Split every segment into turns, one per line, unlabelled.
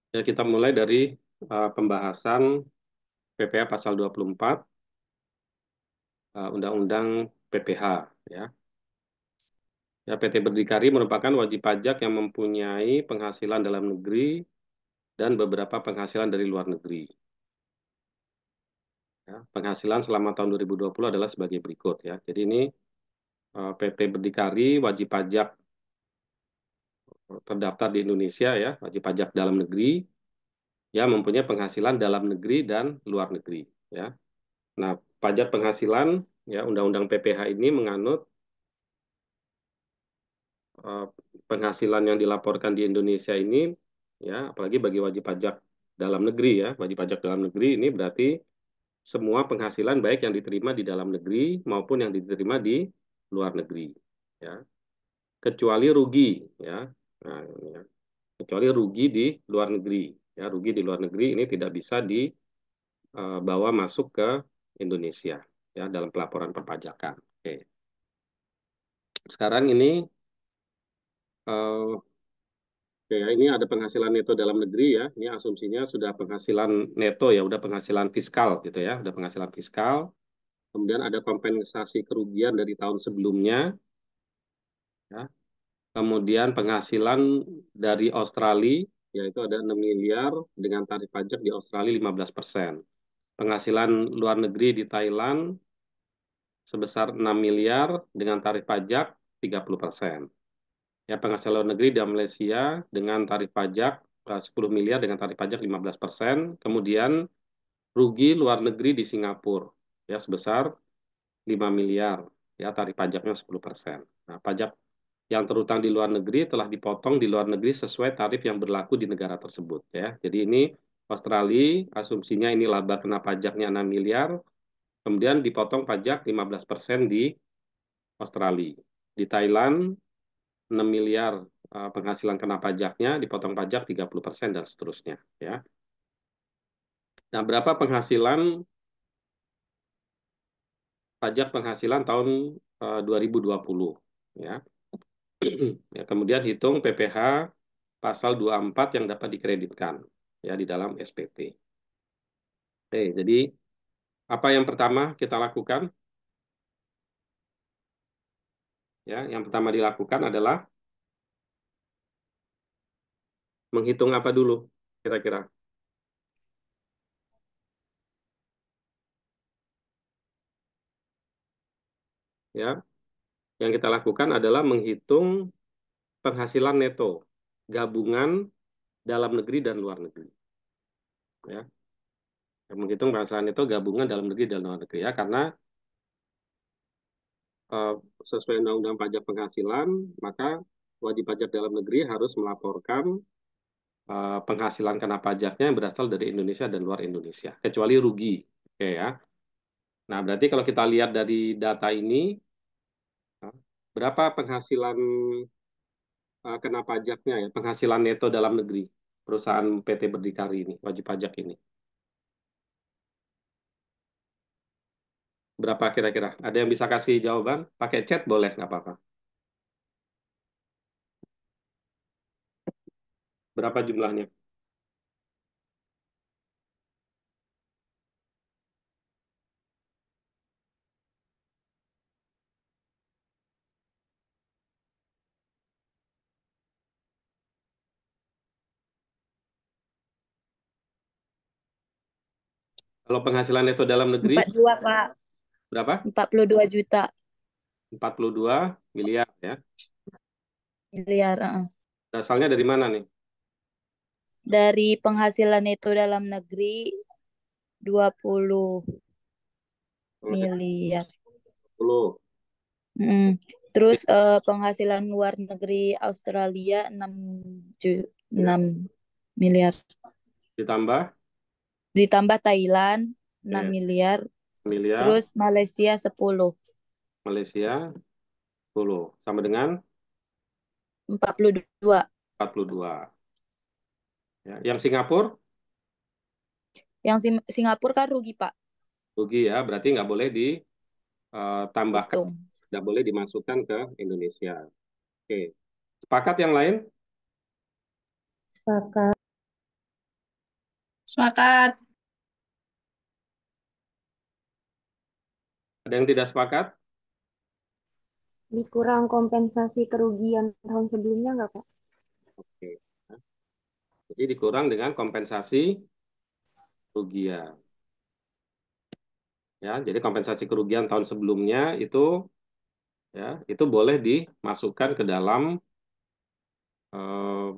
Ya, kita mulai dari pembahasan PPh pasal 24, Undang-Undang PPh. Ya. Ya, PT Berdikari merupakan wajib pajak yang mempunyai penghasilan dalam negeri dan beberapa penghasilan dari luar negeri. Ya, penghasilan selama tahun 2020 adalah sebagai berikut. Ya. Jadi ini PT Berdikari wajib pajak terdaftar di Indonesia, ya, wajib pajak dalam negeri yang mempunyai penghasilan dalam negeri dan luar negeri. Ya. Nah, pajak penghasilan, ya, Undang-Undang PPh ini menganut eh, penghasilan yang dilaporkan di Indonesia ini, ya, apalagi bagi wajib pajak dalam negeri, ya, wajib pajak dalam negeri ini berarti semua penghasilan baik yang diterima di dalam negeri maupun yang diterima di luar negeri, ya, kecuali rugi, ya, nah, ini ya. Kecuali rugi di luar negeri, ya, rugi di luar negeri ini tidak bisa dibawa masuk ke Indonesia, ya, dalam pelaporan perpajakan. Oke. Sekarang ini eh, oke, ya, ini ada penghasilan neto dalam negeri, ya. Ini asumsinya sudah penghasilan neto, ya, udah penghasilan fiskal gitu, ya, udah penghasilan fiskal. Kemudian ada kompensasi kerugian dari tahun sebelumnya, ya. Kemudian penghasilan dari Australia, yaitu ada 6 miliar dengan tarif pajak di Australia 15%. Penghasilan luar negeri di Thailand sebesar 6 miliar dengan tarif pajak 30%. Ya, penghasilan luar negeri di Malaysia dengan tarif pajak 10 miliar dengan tarif pajak 15%. Kemudian rugi luar negeri di Singapura, ya, sebesar 5 miliar, ya, tarif pajaknya 10%. Nah, pajak yang terutang di luar negeri telah dipotong di luar negeri sesuai tarif yang berlaku di negara tersebut, ya. Jadi ini Australia, asumsinya ini laba kena pajaknya 6 miliar, kemudian dipotong pajak 15% di Australia. Di Thailand 6 miliar penghasilan kena pajaknya, dipotong pajak 30% dan seterusnya, ya. Nah, berapa penghasilan pajak penghasilan tahun 2020, ya. Ya, kemudian hitung PPh pasal 24 yang dapat dikreditkan, ya, di dalam SPT. Oke, jadi apa yang pertama kita lakukan? Ya, yang pertama dilakukan adalah menghitung apa dulu kira-kira? Ya, yang kita lakukan adalah menghitung penghasilan neto gabungan dalam negeri dan luar negeri. Ya, menghitung penghasilan neto gabungan dalam negeri dan luar negeri, ya, karena eh, sesuai undang-undang pajak penghasilan, maka wajib pajak dalam negeri harus melaporkan penghasilan kena pajaknya yang berasal dari Indonesia dan luar Indonesia, kecuali rugi. Oke, ya. Nah, berarti kalau kita lihat dari data ini, ya, berapa penghasilan kena pajaknya, ya, penghasilan neto dalam negeri perusahaan PT Berdikari ini, wajib pajak ini. Berapa kira-kira? Ada yang bisa kasih jawaban? Pakai chat boleh, nggak apa-apa. Berapa jumlahnya? Kalau penghasilan neto dalam negeri,
42 Kak.
berapa?
42 juta
42 miliar, ya.
miliar.
Asalnya dari mana nih?
Dari penghasilan neto dalam negeri 20
Penghasilan
miliar.
10.
Mm. Terus penghasilan luar negeri Australia 6 miliar.
Ditambah,
Ditambah Thailand 6
ya,
miliar.
miliar,
Terus Malaysia 10.
Malaysia 10. Sama dengan
42.
42. Ya. Yang Singapura
Yang Singapura kan rugi, Pak.
rugi, ya, berarti nggak boleh ditambahkan,
Hitung.
nggak boleh dimasukkan ke Indonesia. Oke, sepakat yang lain?
Kakak.
Sepakat.
Ada yang tidak sepakat?
Dikurang kompensasi kerugian tahun sebelumnya nggak, Pak?
Oke. Jadi dikurang dengan kompensasi kerugian. Ya, jadi kompensasi kerugian tahun sebelumnya ya itu boleh dimasukkan ke dalam eh,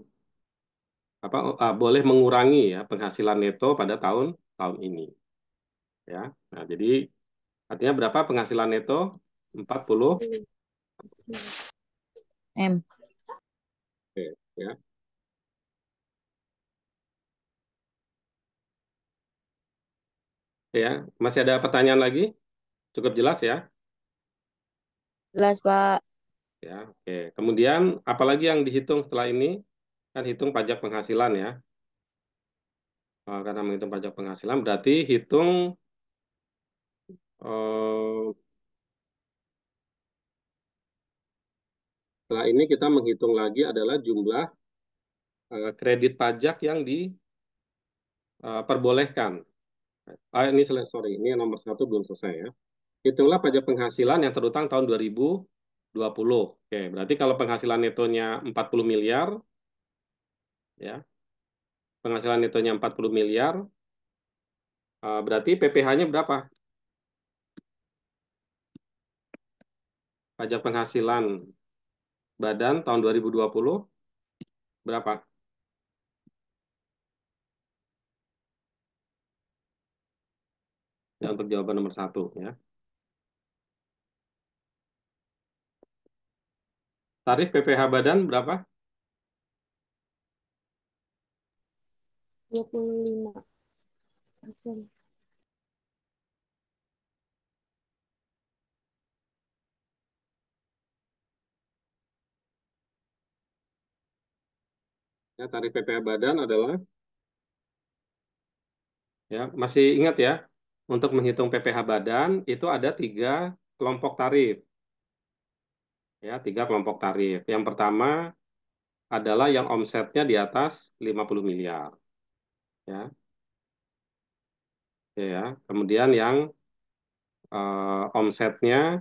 apa boleh mengurangi ya penghasilan neto pada tahun tahun ini ya. Nah, jadi artinya berapa penghasilan neto? 40.
M.
Oke, ya. Ya, masih ada pertanyaan lagi? Cukup jelas ya?
Jelas, Pak.
Ya, oke. Kemudian apalagi yang dihitung setelah ini? Kan hitung pajak penghasilan ya. Karena menghitung pajak penghasilan berarti hitung eh, setelah ini kita menghitung lagi adalah jumlah kredit pajak yang diperbolehkan. Ini sorry, ini yang nomor satu belum selesai ya. Hitunglah pajak penghasilan yang terutang tahun 2020. Oke, berarti kalau penghasilan netonya 40 miliar, ya, penghasilan netonya 40 miliar, berarti PPh-nya berapa? Pajak penghasilan badan tahun 2020 berapa? Ya, untuk jawaban nomor satu ya. Tarif PPh badan berapa?
25%.
Ya, tarif PPh badan adalah ya masih ingat ya untuk menghitung PPh badan itu ada tiga kelompok tarif ya tiga kelompok tarif. Yang pertama adalah yang omsetnya di atas 50 miliar ya. Oke, ya. Kemudian yang omsetnya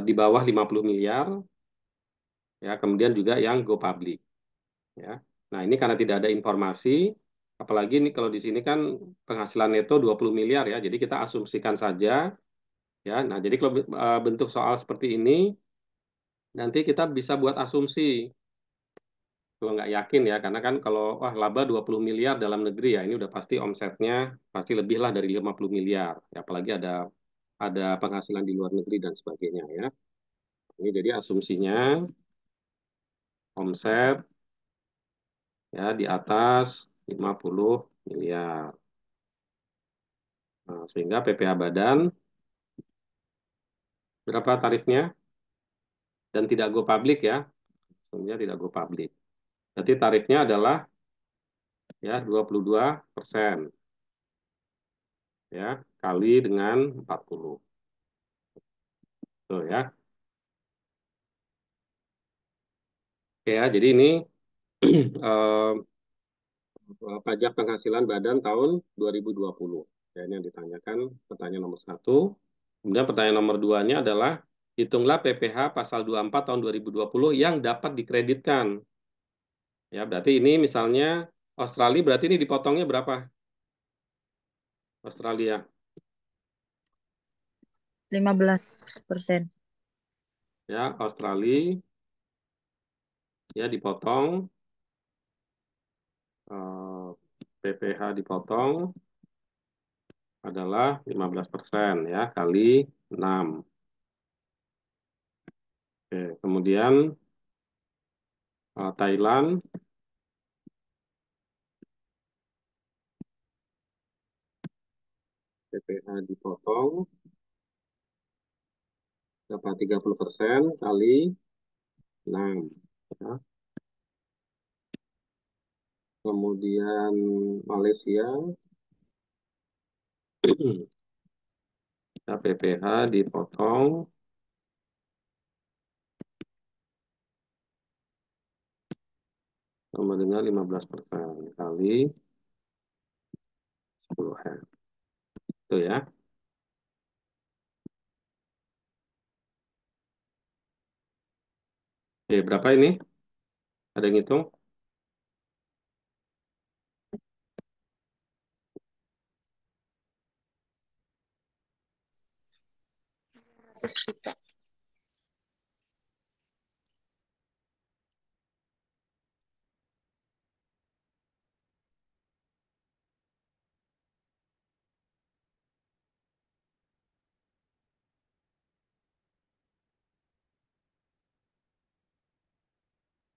di bawah 50 miliar ya. Kemudian juga yang go public ya. Nah, ini karena tidak ada informasi apalagi ini kalau di sini kan penghasilan neto 20 miliar ya. Jadi kita asumsikan saja ya. Nah, jadi kalau bentuk soal seperti ini nanti kita bisa buat asumsi kalau nggak yakin ya karena kan kalau wah laba 20 miliar dalam negeri ya ini udah pasti omsetnya pasti lebih lah dari 50 miliar ya, apalagi ada penghasilan di luar negeri dan sebagainya ya. Ini jadi asumsinya omset ya di atas 50 miliar. Nah, sehingga PPh badan berapa tarifnya dan tidak go public ya. Sebenarnya tidak go public. Berarti tarifnya adalah ya 22% ya kali dengan 40. Tuh ya. Oke ya, jadi ini eh, pajak penghasilan badan tahun 2020. Ya, ini yang ditanyakan pertanyaan nomor satu. Kemudian pertanyaan nomor duanya adalah hitunglah PPh pasal 24 tahun 2020 yang dapat dikreditkan. Ya, berarti ini misalnya Australia berarti ini dipotongnya berapa? Australia
15%.
ya, Australia ya dipotong PPh dipotong adalah 15% ya kali 6. Oke, kemudian Thailand PPh dipotong berapa 30% kali 6 ya. Kemudian Malaysia ya, PPh dipotong sama dengan 15% kali puluhan. Itu ya. Oke, berapa ini? Ada yang hitung?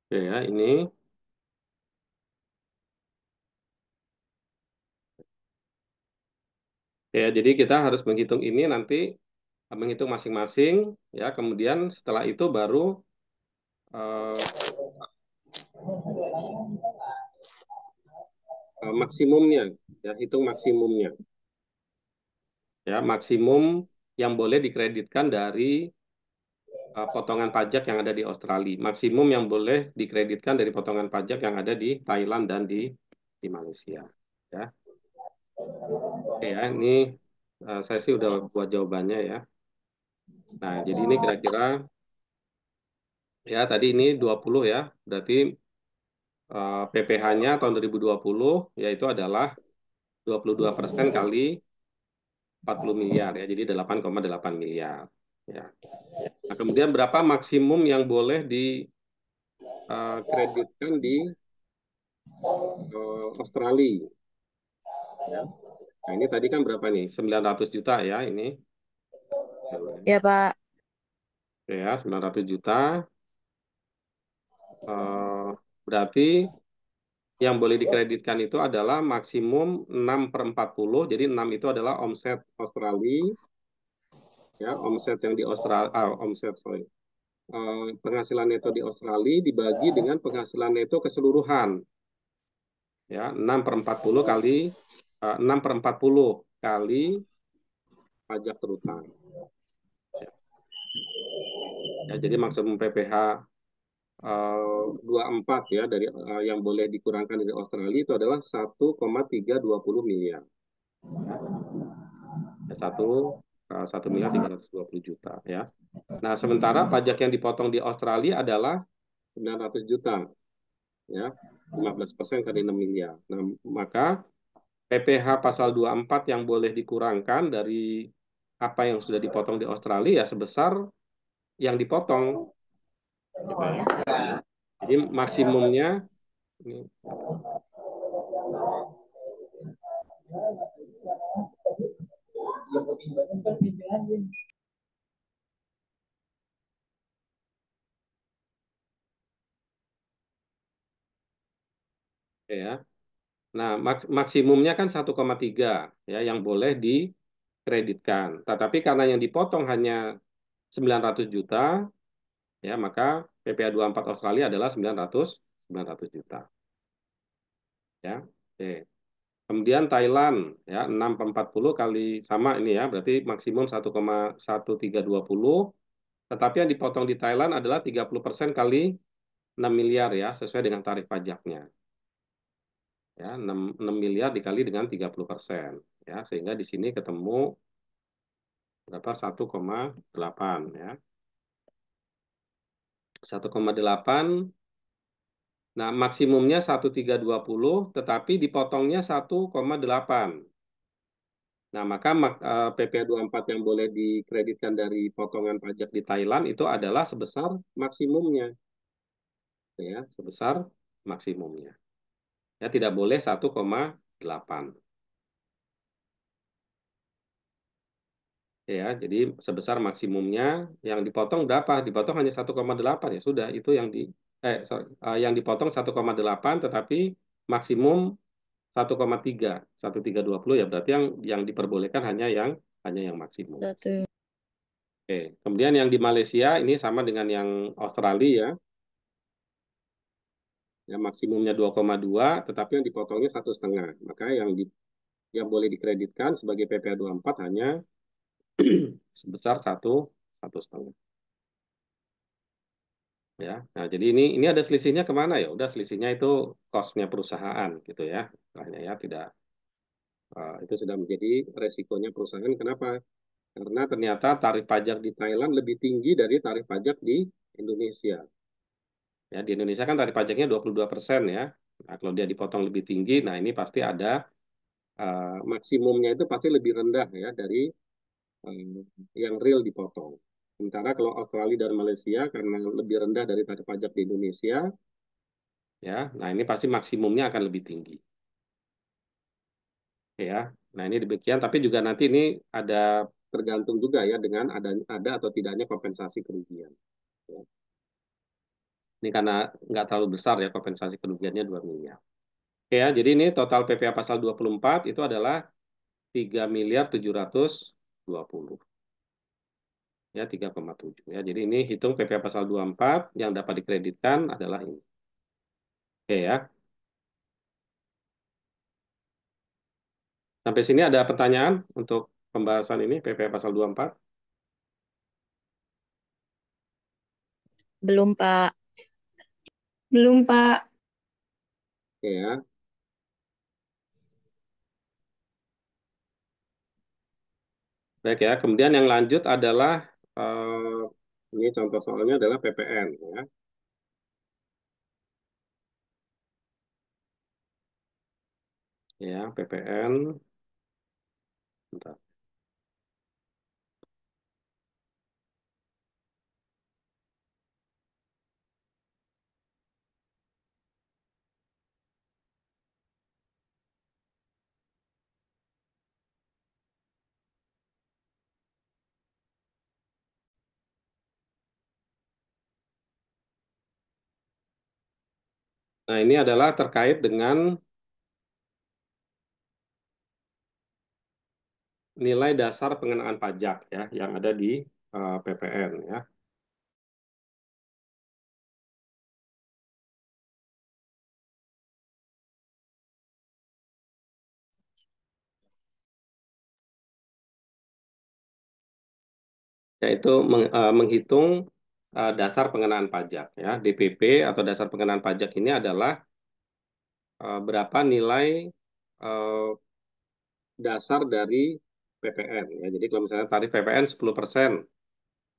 Oke ya, ini. Ya, jadi kita harus menghitung ini nanti, menghitung masing-masing, ya. Kemudian setelah itu baru eh, maksimumnya, ya, hitung maksimumnya. Ya, maksimum yang boleh dikreditkan dari potongan pajak yang ada di Australia. Maksimum yang boleh dikreditkan dari potongan pajak yang ada di Thailand dan di Malaysia. Ya, oke ya, ini saya sih udah buat jawabannya ya. Nah, jadi ini kira-kira ya tadi ini 20 ya. Berarti PPh-nya tahun 2020 yaitu adalah 22% kali 40 miliar ya. Jadi 8,8 miliar. Ya. Nah, kemudian berapa maksimum yang boleh dikreditkan di Australia ya. Nah, ini tadi kan berapa nih? 900 juta ya ini.
Ya, Pak.
Ya, 900 juta. Eh, berarti yang boleh dikreditkan itu adalah maksimum 6/40. Jadi 6 itu adalah omset Australia. Ya, omset yang di Australia, omset, sorry. Penghasilan neto di Australia dibagi dengan penghasilan neto keseluruhan. Ya, 6/40 kali, 6/40 kali pajak terutang. Ya, ya, jadi maksimum PPh 24 ya dari yang boleh dikurangkan dari Australia itu adalah 1,320 miliar. Ya, ya, 1 miliar 320 juta ya. Nah, sementara pajak yang dipotong di Australia adalah 900 juta ya. 15% kali 6 miliar. Nah, maka PPh pasal 24 yang boleh dikurangkan dari apa yang sudah dipotong di Australia ya sebesar yang dipotong gitu ya. Jadi maksimumnya ini ya. Nah, maksimumnya kan 1,3 ya yang boleh dikreditkan. Tetapi karena yang dipotong hanya 900 juta ya maka PPh 24 Australia adalah 900 juta ya. Oke. Kemudian Thailand ya 6/40 kali sama ini ya berarti maksimum 1,1320 tetapi yang dipotong di Thailand adalah 30% kali 6 miliar ya sesuai dengan tarif pajaknya. Ya, 6 miliar dikali dengan 30% ya sehingga di sini ketemu berapa 1,8 ya. 1,8. Nah, maksimumnya 1,320 tetapi dipotongnya 1,8. Nah, maka PPh 24 yang boleh dikreditkan dari potongan pajak di Thailand itu adalah sebesar maksimumnya ya, sebesar maksimumnya. Ya, tidak boleh 1,8. Ya, jadi sebesar maksimumnya yang dipotong berapa? Dipotong hanya 1,8 ya sudah itu yang sorry, yang dipotong 1,8 tetapi maksimum 1,3 1,320 ya berarti yang diperbolehkan hanya yang maksimum.
Satu.
Oke, kemudian yang di Malaysia ini sama dengan yang Australia ya. Ya maksimumnya 2,2 tetapi yang dipotongnya 1,5. Maka yang boleh dikreditkan sebagai PPh 24 hanya sebesar 1,5. Ya, nah jadi ini ada selisihnya kemana ya? Udah selisihnya itu cost-nya perusahaan gitu ya, istilahnya ya tidak Itu sudah menjadi resikonya perusahaan. Kenapa? Karena ternyata tarif pajak di Thailand lebih tinggi dari tarif pajak di Indonesia. Ya, di Indonesia kan tarif pajaknya 22% ya. Nah, kalau dia dipotong lebih tinggi, nah ini pasti ada maksimumnya itu pasti lebih rendah ya dari eh, yang real dipotong. Sementara kalau Australia dan Malaysia karena lebih rendah dari tarif pajak di Indonesia, ya, nah ini pasti maksimumnya akan lebih tinggi, ya. Nah ini demikian, tapi juga nanti ini ada tergantung juga ya dengan ada atau tidaknya kompensasi kerugian. Ya. Ini karena nggak terlalu besar ya kompensasi kerugiannya 2 miliar. Oke ya, jadi ini total PPh pasal 24 itu adalah 3.720 ya 3,7 ya. Jadi ini hitung PPh pasal 24 yang dapat dikreditkan adalah ini. Oke ya. Sampai sini ada pertanyaan untuk pembahasan ini PPh pasal 24?
Belum, Pak.
Belum, Pak.
Oke ya. Baik ya. Kemudian yang lanjut adalah ini contoh soalnya adalah PPN ya. Ya, PPN. Bentar. Nah, ini adalah terkait dengan nilai dasar pengenaan pajak ya yang ada di PPN ya. Yaitu menghitung dasar pengenaan pajak ya. DPP atau dasar pengenaan pajak ini adalah berapa nilai eh, dasar dari PPN ya. Jadi kalau misalnya tarif PPN 10%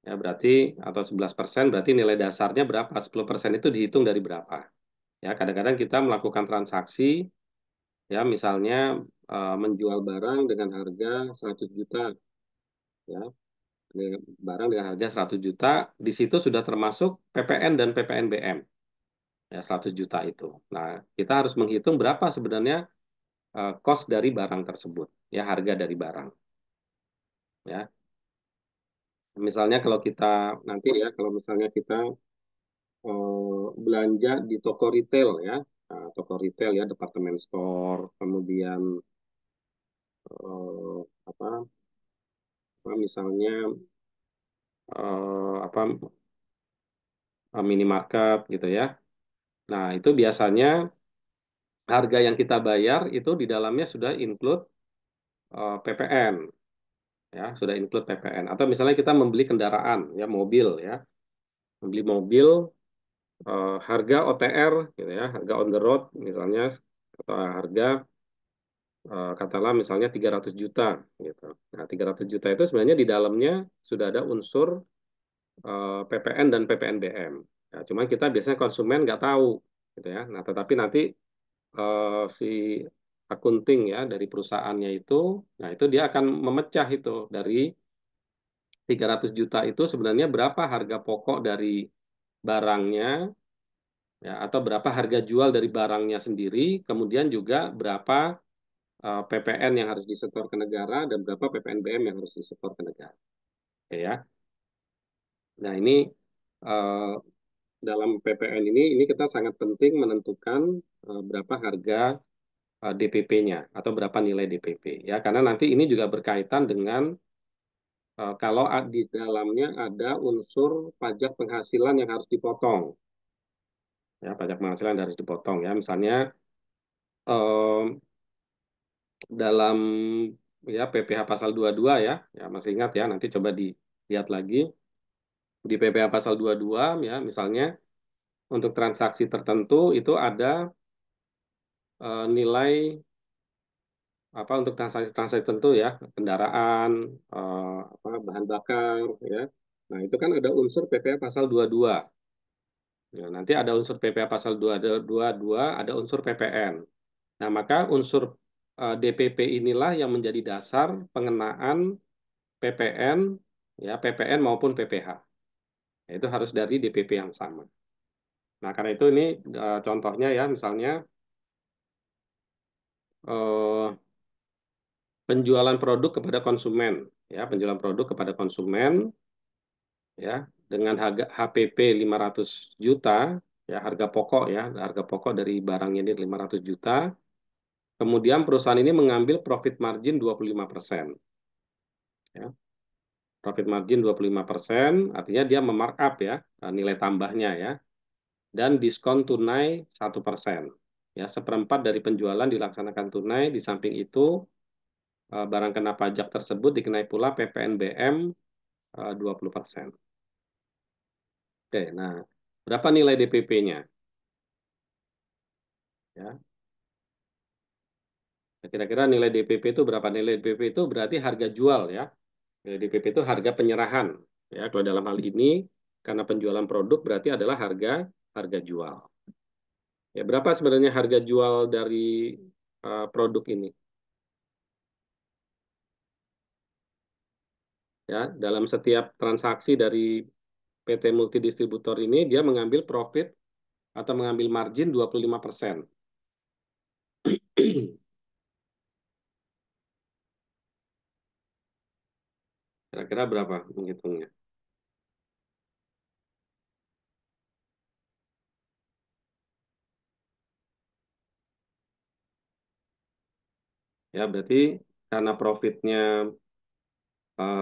ya berarti atau 11% berarti nilai dasarnya berapa? 10% itu dihitung dari berapa? Ya, kadang-kadang kita melakukan transaksi ya misalnya menjual barang dengan harga 100 juta ya. Barang dengan harga 100 juta, di situ sudah termasuk PPN dan PPNBM ya 100 juta itu. Nah, kita harus menghitung berapa sebenarnya cost dari barang tersebut, ya harga dari barang. Ya, misalnya kalau kita nanti ya, kalau misalnya kita belanja di toko retail ya, nah, toko retail ya, departemen store, kemudian apa, misalnya apa minimarket gitu ya. Nah, itu biasanya harga yang kita bayar itu di dalamnya sudah include PPN ya, sudah include PPN. Atau misalnya kita membeli kendaraan ya, mobil ya, membeli mobil harga OTR gitu ya, harga on the road misalnya atau harga katakanlah misalnya 300 juta gitu. Nah, 300 juta itu sebenarnya di dalamnya sudah ada unsur PPN dan PPNBM. Ya, cuman kita biasanya konsumen nggak tahu gitu ya. Nah, tetapi nanti si akunting ya dari perusahaannya itu, nah itu dia akan memecah itu dari 300 juta itu sebenarnya berapa harga pokok dari barangnya ya atau berapa harga jual dari barangnya sendiri, kemudian juga berapa PPN yang harus disetor ke negara dan berapa PPNBM yang harus disetor ke negara. Oke, ya. Nah, ini eh, dalam PPN ini kita sangat penting menentukan berapa harga DPP-nya atau berapa nilai DPP ya karena nanti ini juga berkaitan dengan kalau di dalamnya ada unsur pajak penghasilan yang harus dipotong ya pajak penghasilan yang harus dipotong ya misalnya eh, dalam ya PPh pasal 22 ya ya masih ingat ya nanti coba dilihat lagi di PPh pasal 22 ya misalnya untuk transaksi tertentu itu ada nilai apa untuk transaksi-transaksi tertentu ya, kendaraan, apa, bahan bakar ya. Nah, itu kan ada unsur PPh pasal 22. Ya, nanti ada unsur PPh pasal 22, ada unsur PPN. Nah, maka unsur DPP inilah yang menjadi dasar pengenaan PPN, ya PPN maupun PPh. Ya, itu harus dari DPP yang sama. Nah, karena itu ini contohnya ya, misalnya eh, penjualan produk kepada konsumen, ya penjualan produk kepada konsumen, ya dengan harga HPP 500 juta, ya harga pokok dari barangnya ini 500 juta. Kemudian perusahaan ini mengambil profit margin 25%. Ya. Profit margin 25%, artinya dia memarkup ya nilai tambahnya ya, dan diskon tunai 1%. Ya, seperempat dari penjualan dilaksanakan tunai, di samping itu barang kena pajak tersebut dikenai pula PPNBM 20%. Oke, nah berapa nilai DPP-nya? Ya, kira-kira nilai DPP itu berapa? Nilai DPP itu berarti harga jual ya. Nilai DPP itu harga penyerahan. Ya, kalau dalam hal ini karena penjualan produk berarti adalah harga harga jual. Ya, berapa sebenarnya harga jual dari produk ini? Ya, dalam setiap transaksi dari PT multidistributor ini dia mengambil profit atau mengambil margin 25%. Kira-kira berapa menghitungnya? Ya, berarti karena profitnya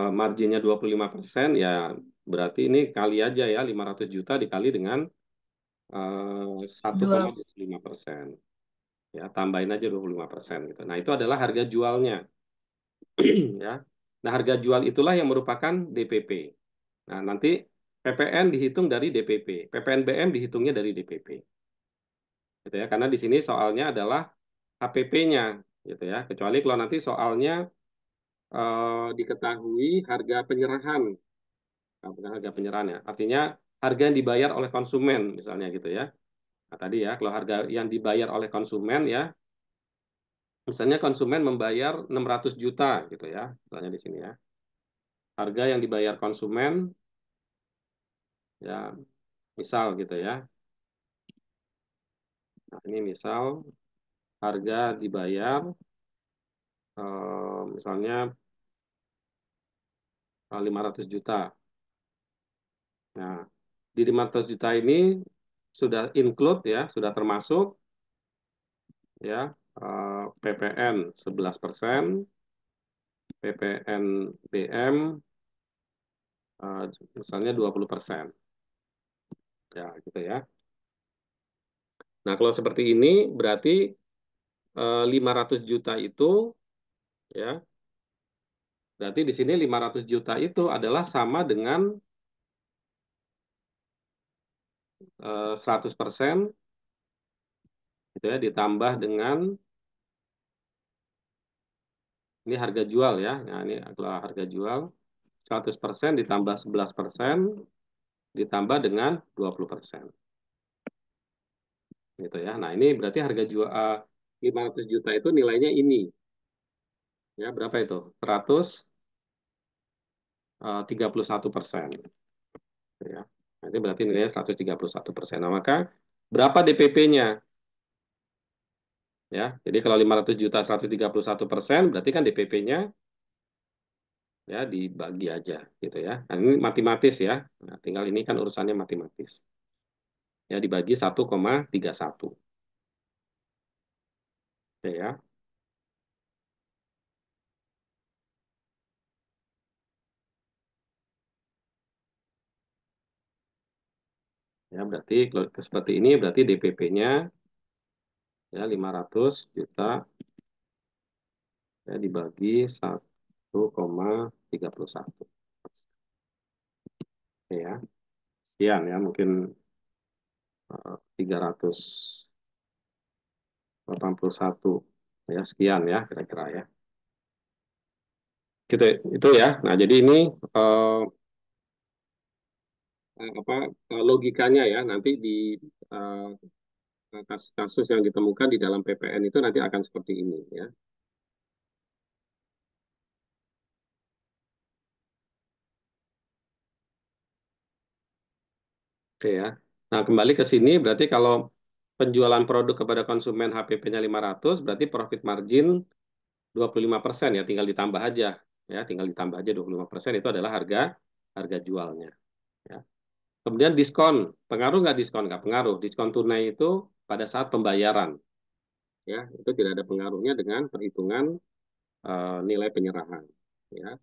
marginnya 25%, ya berarti ini kali aja ya 500 juta dikali dengan
Dua.
1,25%. Ya, tambahin aja 25% gitu. Nah, itu adalah harga jualnya ya. Nah, harga jual itulah yang merupakan DPP. Nah, nanti PPN dihitung dari DPP, PPNBM dihitungnya dari DPP. Gitu ya. Karena di sini soalnya adalah HPP-nya gitu ya. Kecuali kalau nanti soalnya diketahui harga penyerahan. Nah, bukan harga penyerahan ya. Artinya harga yang dibayar oleh konsumen misalnya gitu ya. Nah, tadi ya, kalau harga yang dibayar oleh konsumen ya, misalnya konsumen membayar 600 juta gitu ya, misalnya di sini ya. Harga yang dibayar konsumen ya, misal gitu ya. Nah, ini misal harga dibayar misalnya 500 juta. Nah, di 500 juta ini sudah include ya, sudah termasuk ya PPN 11%, PPN BM eh, misalnya 20%. Ya, gitu ya. Nah, kalau seperti ini berarti 500 juta itu ya, berarti di sini 500 juta itu adalah sama dengan 100% gitu ya, ditambah dengan ini harga jual ya. Nah, ini adalah harga jual 100% ditambah 11% ditambah dengan 20%. Gitu ya. Nah, ini berarti harga jual 500 juta itu nilainya ini. Ya, berapa itu? 131%. Ya. Nah, itu berarti nilainya 131%. Nah, maka berapa DPP-nya? Ya, jadi kalau 500 juta 131%, berarti kan DPP-nya ya dibagi aja gitu ya. Nah, ini matematis ya. Nah, tinggal ini kan urusannya matematis. Ya, dibagi 1,31. Oke ya. Ya, berarti kalau seperti ini berarti DPP-nya ya 500 juta ya dibagi 1,31. Oke ya. Sekian ya, mungkin 381. Ya, sekian ya kira-kira ya. Gitu, itu ya. Nah, jadi ini eh, apa logikanya ya nanti di eh, kasus-kasus yang ditemukan di dalam PPN itu nanti akan seperti ini ya. Oke ya. Nah, kembali ke sini berarti kalau penjualan produk kepada konsumen HPP-nya 500 berarti profit margin 25% ya, tinggal ditambah aja ya, tinggal ditambah aja 25% itu adalah harga harga jualnya ya. Kemudian diskon, pengaruh nggak diskon? Nggak pengaruh. Diskon tunai itu pada saat pembayaran ya, itu tidak ada pengaruhnya dengan perhitungan nilai penyerahan ya.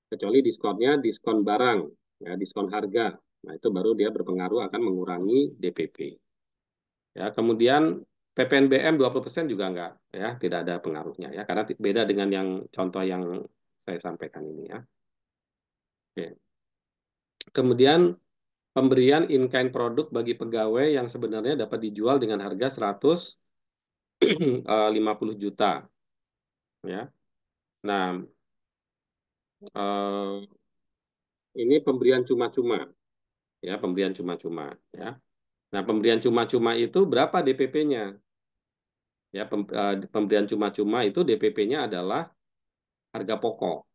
Kecuali diskonnya diskon barang ya, diskon harga. Nah, itu baru dia berpengaruh akan mengurangi DPP. Ya, kemudian PPNBM 20% juga enggak ya, tidak ada pengaruhnya ya, karena beda dengan yang contoh yang saya sampaikan ini ya. Oke. Kemudian pemberian in-kind produk bagi pegawai yang sebenarnya dapat dijual dengan harga 150 juta ya. Nah, eh, ini pemberian cuma-cuma ya, pemberian cuma-cuma ya. Nah, pemberian cuma-cuma itu berapa DPP-nya? Ya, pemberian cuma-cuma itu DPP-nya adalah harga pokok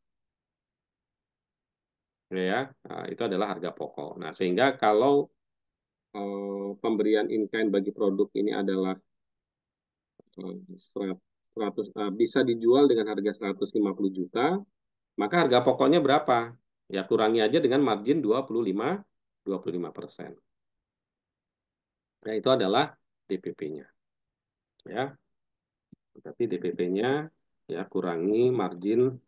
ya. Nah, itu adalah harga pokok. Nah, sehingga kalau pemberian in-kind bagi produk ini adalah 100, bisa dijual dengan harga 150 juta, maka harga pokoknya berapa? Ya kurangi aja dengan margin 25%. Nah, itu adalah DPP-nya. Ya, berarti DPP-nya ya kurangi margin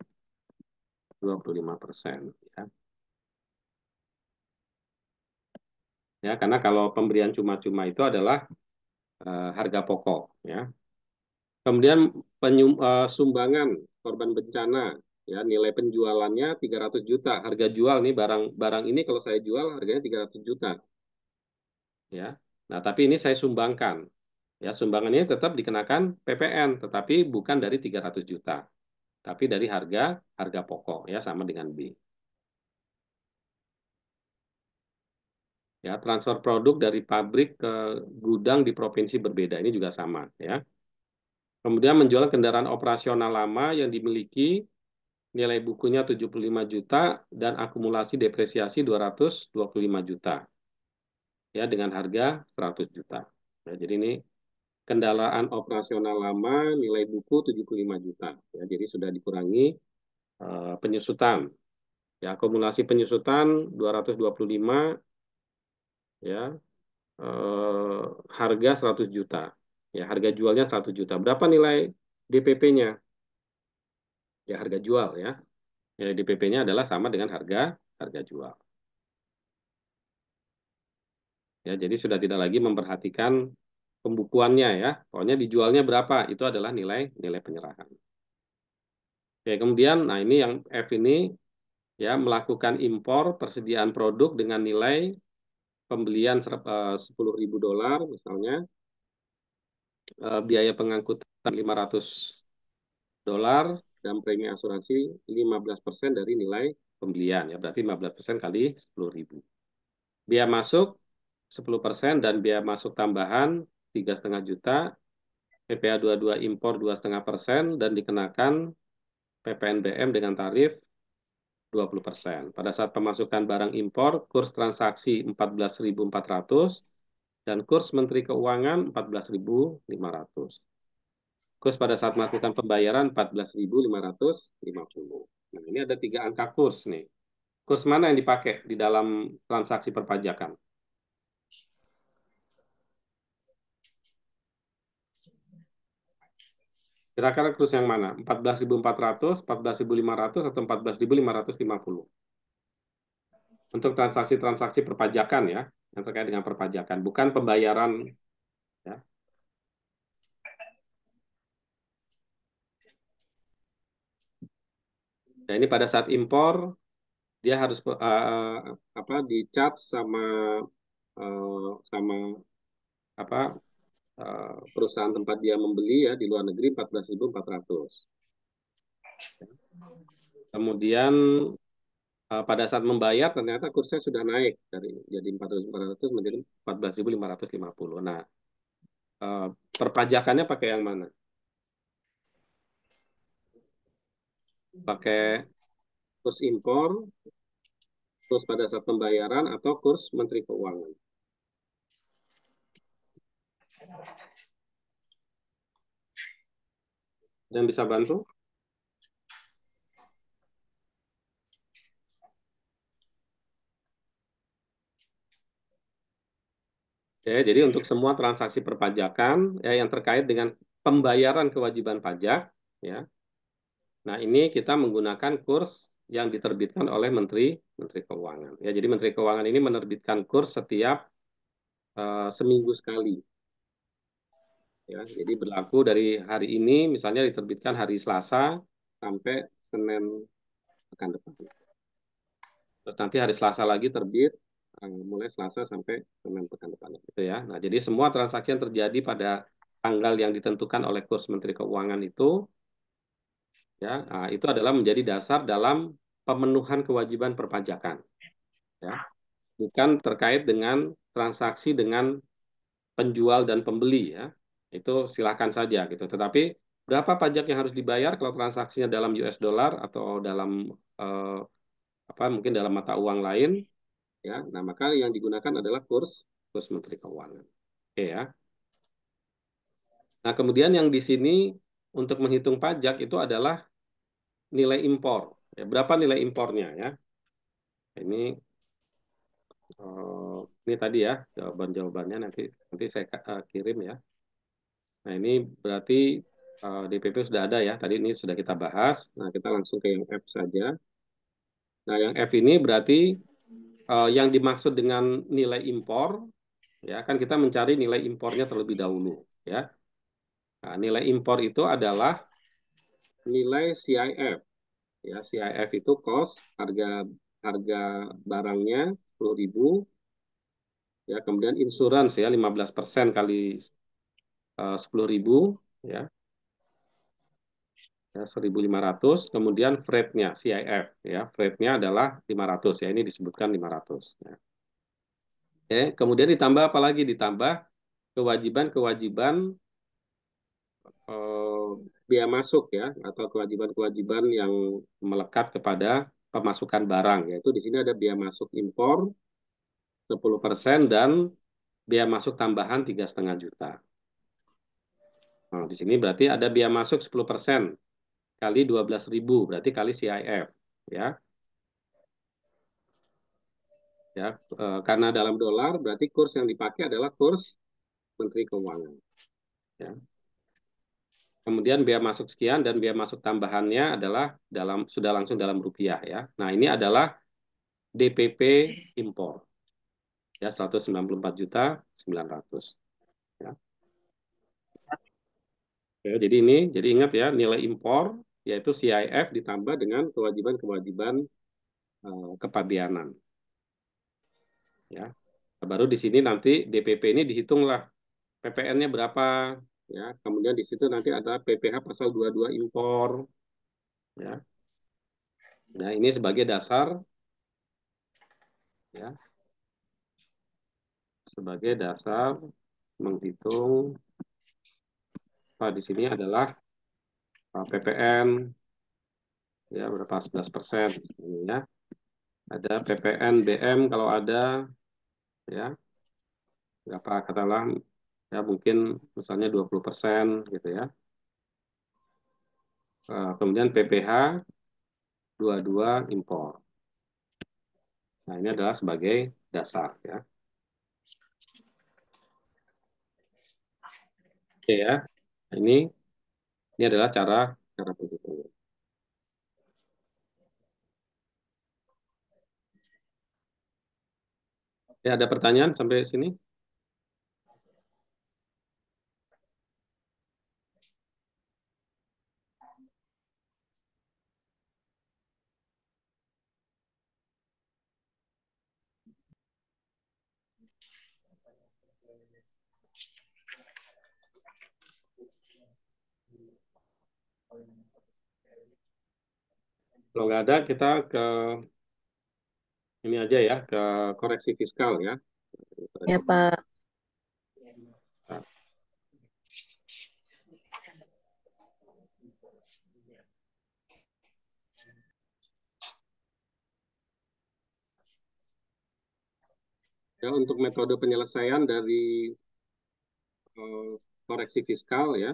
25%. Ya. Ya, karena kalau pemberian cuma-cuma itu adalah harga pokok. Ya. Kemudian sumbangan korban bencana, ya nilai penjualannya 300 juta. Harga jual nih barang ini kalau saya jual harganya 300 juta, ya. Nah, tapi ini saya sumbangkan. Ya, sumbangan ini tetap dikenakan PPN, tetapi bukan dari 300 juta, tapi dari harga harga pokok ya sama dengan B. Ya, transfer produk dari pabrik ke gudang di provinsi berbeda ini juga sama ya. Kemudian menjual kendaraan operasional lama yang dimiliki nilai bukunya 75 juta dan akumulasi depresiasi 225 juta ya dengan harga 100 juta. Ya, jadi ini kendaraan operasional lama nilai buku 75 juta ya, jadi sudah dikurangi penyusutan. Ya, akumulasi penyusutan 225 ya, harga 100 juta. Ya, harga jualnya 100 juta. Berapa nilai DPP-nya? Ya, harga jual ya. Nilai DPP-nya adalah sama dengan harga harga jual. Ya, jadi sudah tidak lagi memperhatikan pembukuannya ya. Pokoknya dijualnya berapa, itu adalah nilai nilai penyerahan. Oke, kemudian nah ini yang F ini ya melakukan impor persediaan produk dengan nilai pembelian 10.000 dolar misalnya, biaya pengangkutan 500 dolar dan premi asuransi 15% dari nilai pembelian ya, berarti 15% kali 10.000. Biaya masuk 10% dan biaya masuk tambahan 3,5 juta, PPh 22 impor 2,5% dan dikenakan PPNBM dengan tarif 20%. Pada saat pemasukan barang impor, kurs transaksi 14.400 dan kurs Menteri Keuangan 14.500. Kurs pada saat melakukan pembayaran 14.550. Nah, ini ada 3 angka kurs nih. Kurs mana yang dipakai di dalam transaksi perpajakan? Kira-kira kurs yang mana? 14.400, 14.500, atau 14.550? Untuk transaksi-transaksi perpajakan ya, yang terkait dengan perpajakan, bukan pembayaran ya. Nah, ini pada saat impor dia harus apa di charge sama sama apa perusahaan tempat dia membeli ya di luar negeri 14.400. Kemudian pada saat membayar ternyata kursnya sudah naik dari jadi 4.400 menjadi 14.550. Nah, perpajakannya pakai yang mana? Pakai kurs impor, kurs pada saat pembayaran, atau kurs Menteri Keuangan? Dan bisa bantu? Ya, jadi untuk semua transaksi perpajakan ya, yang terkait dengan pembayaran kewajiban pajak, ya. Nah, ini kita menggunakan kurs yang diterbitkan oleh Menteri Keuangan. Ya, jadi Menteri Keuangan ini menerbitkan kurs setiap seminggu sekali. Ya, jadi berlaku dari hari ini, misalnya diterbitkan hari Selasa sampai Senin pekan depan. Terus nanti hari Selasa lagi terbit, mulai Selasa sampai Senin pekan depan. Gitu ya. Nah, jadi semua transaksi yang terjadi pada tanggal yang ditentukan oleh kurs Menteri Keuangan itu, ya, itu adalah menjadi dasar dalam pemenuhan kewajiban perpajakan. Ya, bukan terkait dengan transaksi dengan penjual dan pembeli ya. Itu silakan saja gitu. Tetapi berapa pajak yang harus dibayar kalau transaksinya dalam US dollar atau dalam eh, apa mungkin dalam mata uang lain ya. Nah, maka yang digunakan adalah kurs kurs Menteri Keuangan. Oke ya. Nah, kemudian yang di sini untuk menghitung pajak itu adalah nilai impor. Ya, berapa nilai impornya ya? Ini ini tadi ya jawabannya nanti nanti saya kirim ya. Nah, ini berarti DPP sudah ada ya. Tadi ini sudah kita bahas. Nah, kita langsung ke yang F saja. Nah, yang F ini berarti yang dimaksud dengan nilai impor, ya kan kita mencari nilai impornya terlebih dahulu, ya. Nah, nilai impor itu adalah nilai CIF, ya. CIF itu cost harga harga barangnya 10.000, ya. Kemudian insurans ya 15% kali 10.000, ya. 1.500, kemudian freight-nya CIF ya, freight-nya adalah 500 ya, ini disebutkan 500 ya. Oke, kemudian ditambah apa lagi? Ditambah kewajiban-kewajiban eh, biaya masuk ya, atau kewajiban-kewajiban yang melekat kepada pemasukan barang, yaitu di sini ada biaya masuk impor 10% dan biaya masuk tambahan 3,5 juta. Nah, di sini berarti ada biaya masuk 10% kali 12.000 berarti kali CIF ya. Ya, karena dalam dolar berarti kurs yang dipakai adalah kurs Menteri Keuangan. Ya. Kemudian biaya masuk sekian dan biaya masuk tambahannya adalah sudah langsung dalam rupiah ya. Nah, ini adalah DPP impor. Ya, 194.900.000 ya. Ya, jadi ingat ya, nilai impor yaitu CIF ditambah dengan kewajiban-kewajiban kepabeanan. Ya. Nah, baru di sini nanti DPP ini dihitunglah PPN-nya berapa ya. Kemudian di situ nanti ada PPh pasal 22 impor ya. Nah, ini sebagai dasar ya, sebagai dasar menghitung di sini adalah PPN ya berapa 11% ini ya. Ada PPN BM kalau ada ya berapa katakanlah ya mungkin misalnya 20% gitu ya. Kemudian PPh 22 impor. Nah, ini adalah sebagai dasar ya. Oke ya. Nah, ini adalah cara cara penghitungan. Ya, ada pertanyaan sampai sini? Kalau nggak ada, kita ke ini aja ya, ke koreksi fiskal ya.
Ya, Pak.
Nah, ya, untuk metode penyelesaian dari eh, koreksi fiskal ya,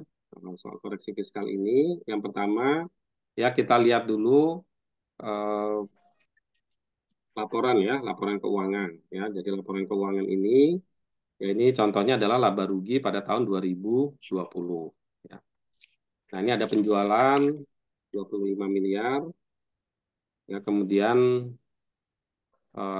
soal koreksi fiskal ini, yang pertama ya kita lihat dulu eh, laporan ya, laporan keuangan ya. Jadi laporan keuangan ini, ya ini contohnya adalah laba rugi pada tahun 2020 ya. Nah, ini ada penjualan 25 miliar ya, kemudian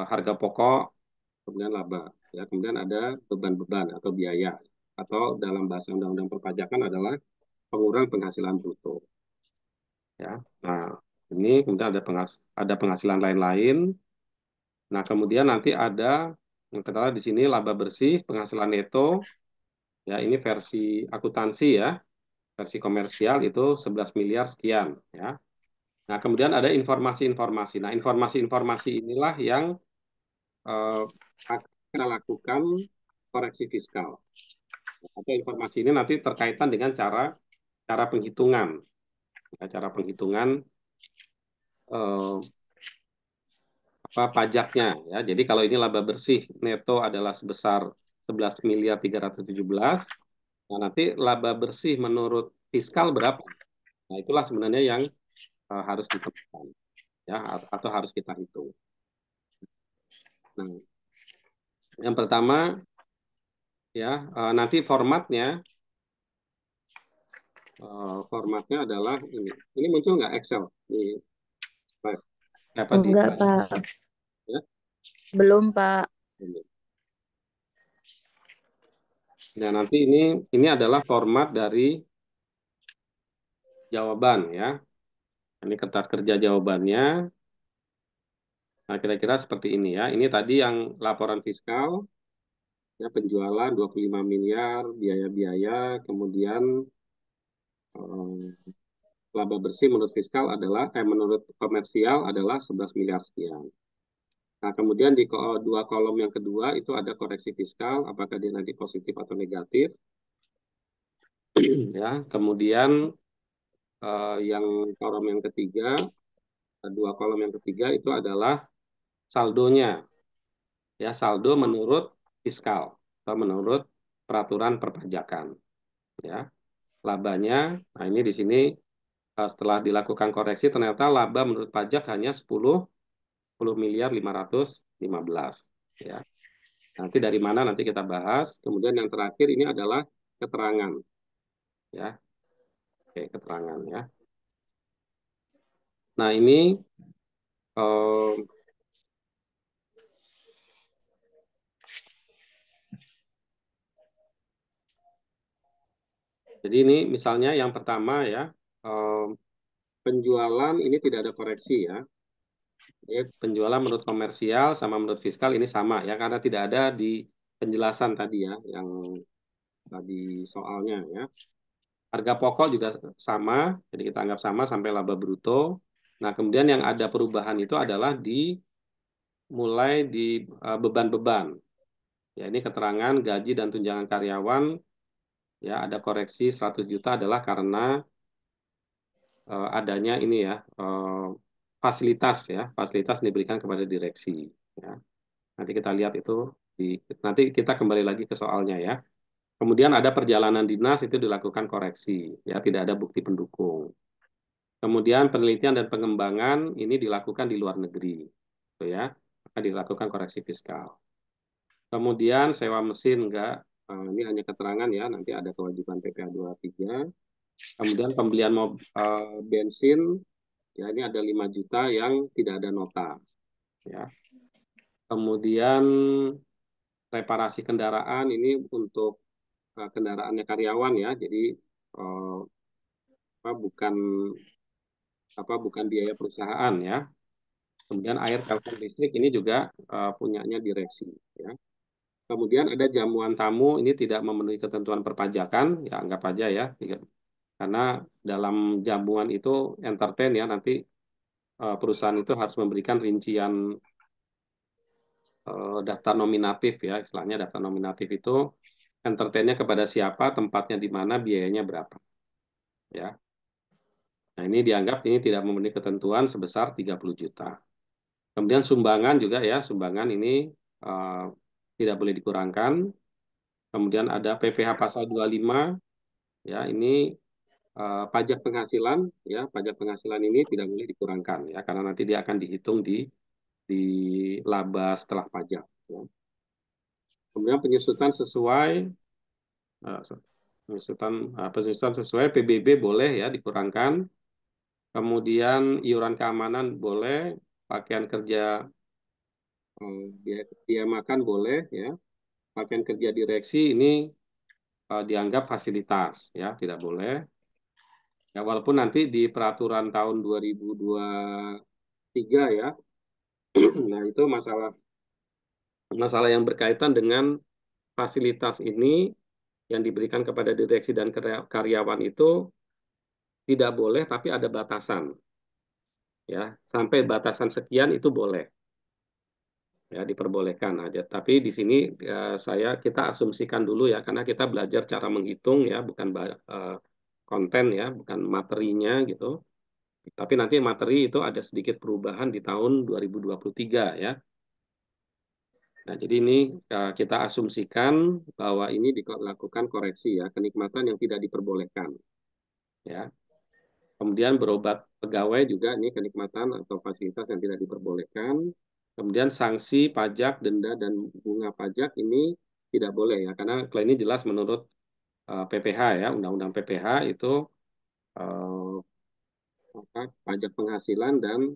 harga pokok, kemudian laba ya, kemudian ada beban-beban atau biaya, atau dalam bahasa undang-undang perpajakan adalah pengurang penghasilan bruto ya. Nah, ini kemudian ada penghasilan lain-lain. Nah, kemudian nanti ada yang katakanlah di sini laba bersih, penghasilan neto ya, ini versi akuntansi ya, versi komersial itu 11 miliar sekian ya. Nah, kemudian ada informasi-informasi. Nah, informasi-informasi inilah yang akan kita lakukan koreksi fiskal. Atau informasi ini nanti terkaitan dengan cara cara penghitungan, ya, cara penghitungan eh, apa pajaknya ya. Jadi kalau ini laba bersih neto adalah sebesar 11 miliar 317, nah nanti laba bersih menurut fiskal berapa? Nah, itulah sebenarnya yang harus ditemukan ya, atau harus kita hitung. Nah, yang pertama ya, nanti formatnya adalah ini. Ini muncul nggak Excel di slide? Apa di
Enggak, Pak.
ya?
Belum, Pak.
Ini. Nah, nanti ini adalah format dari jawaban ya. Ini kertas kerja jawabannya. Nah, kira-kira seperti ini ya. Ini tadi yang laporan fiskal, ya, penjualan 25 miliar, biaya-biaya, kemudian eh, laba bersih menurut fiskal adalah, menurut komersial adalah 11 miliar sekian. Nah, kemudian di dua kolom yang kedua itu ada koreksi fiskal, apakah dia nanti positif atau negatif. Ya, kemudian yang kolom yang ketiga, dua kolom yang ketiga itu adalah saldonya. Ya, saldo menurut fiskal atau menurut peraturan perpajakan. Ya, labanya, nah ini di sini setelah dilakukan koreksi ternyata laba menurut pajak hanya 10 miliar 515 ya. Nanti dari mana nanti kita bahas. Kemudian yang terakhir ini adalah keterangan ya. Oke, keterangan ya. Nah, ini eh, jadi ini misalnya yang pertama ya, eh, penjualan ini tidak ada koreksi ya. Jadi penjualan menurut komersial sama menurut fiskal ini sama ya, karena tidak ada di penjelasan tadi ya, yang tadi soalnya ya. Harga pokok juga sama, jadi kita anggap sama sampai laba bruto. Nah, kemudian yang ada perubahan itu adalah mulai di beban-beban. Ya, ini keterangan gaji dan tunjangan karyawan ya, ada koreksi 100 juta adalah karena adanya ini ya, fasilitas ya, fasilitas yang diberikan kepada direksi ya. Nanti kita lihat itu di nanti kita kembali lagi ke soalnya ya. Kemudian ada perjalanan dinas itu dilakukan koreksi ya, tidak ada bukti pendukung. Kemudian penelitian dan pengembangan ini dilakukan di luar negeri, gitu ya, maka dilakukan koreksi fiskal. Kemudian sewa mesin enggak, ini hanya keterangan ya, nanti ada kewajiban PPh 23. Kemudian pembelian bensin, ya ini ada 5 juta yang tidak ada nota. Ya. Kemudian reparasi kendaraan ini untuk kendaraannya karyawan ya, jadi uh, bukan bukan biaya perusahaan ya. Kemudian air, telepon, listrik ini juga punyanya direksi. Ya. Kemudian ada jamuan tamu, ini tidak memenuhi ketentuan perpajakan, ya anggap aja ya, Karena dalam jamuan itu entertain ya, nanti perusahaan itu harus memberikan rincian daftar nominatif ya, istilahnya daftar nominatif itu entertainnya kepada siapa, tempatnya di mana, biayanya berapa ya. Nah, ini dianggap ini tidak memenuhi ketentuan sebesar 30 juta. Kemudian sumbangan juga ya, sumbangan ini eh, tidak boleh dikurangkan. Kemudian ada PPh pasal 25 ya, ini pajak penghasilan ya, pajak penghasilan ini tidak boleh dikurangkan ya, karena nanti dia akan dihitung di laba setelah pajak ya. Kemudian eh, penyusutan sesuai PBB boleh ya dikurangkan. Kemudian iuran keamanan boleh, pakaian kerja biaya makan boleh ya, pakaian kerja direksi ini dianggap fasilitas ya, tidak boleh. Ya walaupun nanti di peraturan tahun 2023 ya, nah itu masalah masalah yang berkaitan dengan fasilitas ini yang diberikan kepada direksi dan karyawan itu tidak boleh, tapi ada batasan ya, sampai batasan sekian itu boleh ya, diperbolehkan aja. Tapi di sini kita asumsikan dulu ya, karena kita belajar cara menghitung ya, bukan konten ya, bukan materinya gitu. Tapi nanti materi itu ada sedikit perubahan di tahun 2023 ya. Nah, jadi ini kita asumsikan bahwa ini dilakukan koreksi ya, kenikmatan yang tidak diperbolehkan ya. Kemudian berobat pegawai juga ini kenikmatan atau fasilitas yang tidak diperbolehkan. Kemudian sanksi pajak, denda, dan bunga pajak ini tidak boleh ya, karena kalau ini jelas menurut PPh ya, Undang-Undang PPh itu eh, pajak penghasilan dan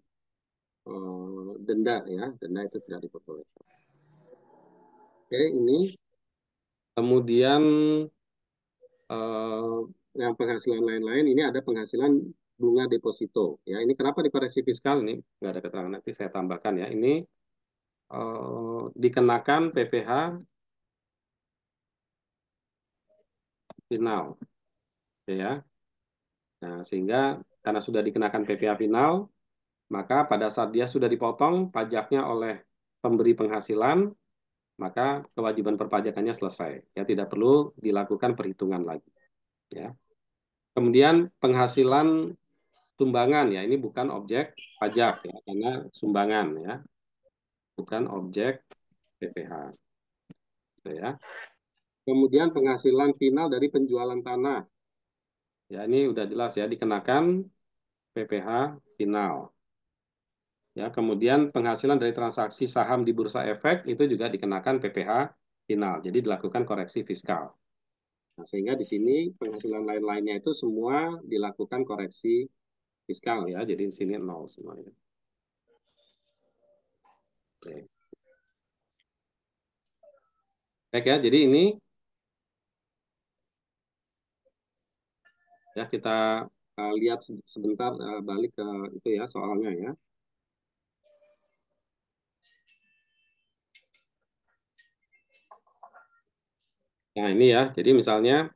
denda ya, denda itu tidak diperbolehkan. Oke, ini kemudian eh, yang penghasilan lain-lain ini ada penghasilan bunga deposito ya. Ini kenapa dikoreksi fiskal ini nggak ada keterangan, nanti saya tambahkan ya. Ini dikenakan PPh final ya. Nah, sehingga karena sudah dikenakan PPh final, maka pada saat dia sudah dipotong pajaknya oleh pemberi penghasilan, maka kewajiban perpajakannya selesai. Ya, tidak perlu dilakukan perhitungan lagi. Ya. Kemudian penghasilan sumbangan ya, ini bukan objek pajak ya, karena sumbangan ya, bukan objek PPh. Gitu ya. Kemudian penghasilan final dari penjualan tanah. Ya, ini udah jelas ya, dikenakan PPh final. Ya, kemudian penghasilan dari transaksi saham di bursa efek itu juga dikenakan PPh final. Jadi dilakukan koreksi fiskal. Nah, sehingga di sini penghasilan lain-lainnya itu semua dilakukan koreksi fiskal ya. Jadi di sini nol semuanya. Oke. Baik ya, jadi ini ya kita lihat sebentar balik ke itu ya soalnya ya. Nah, ini ya. Jadi misalnya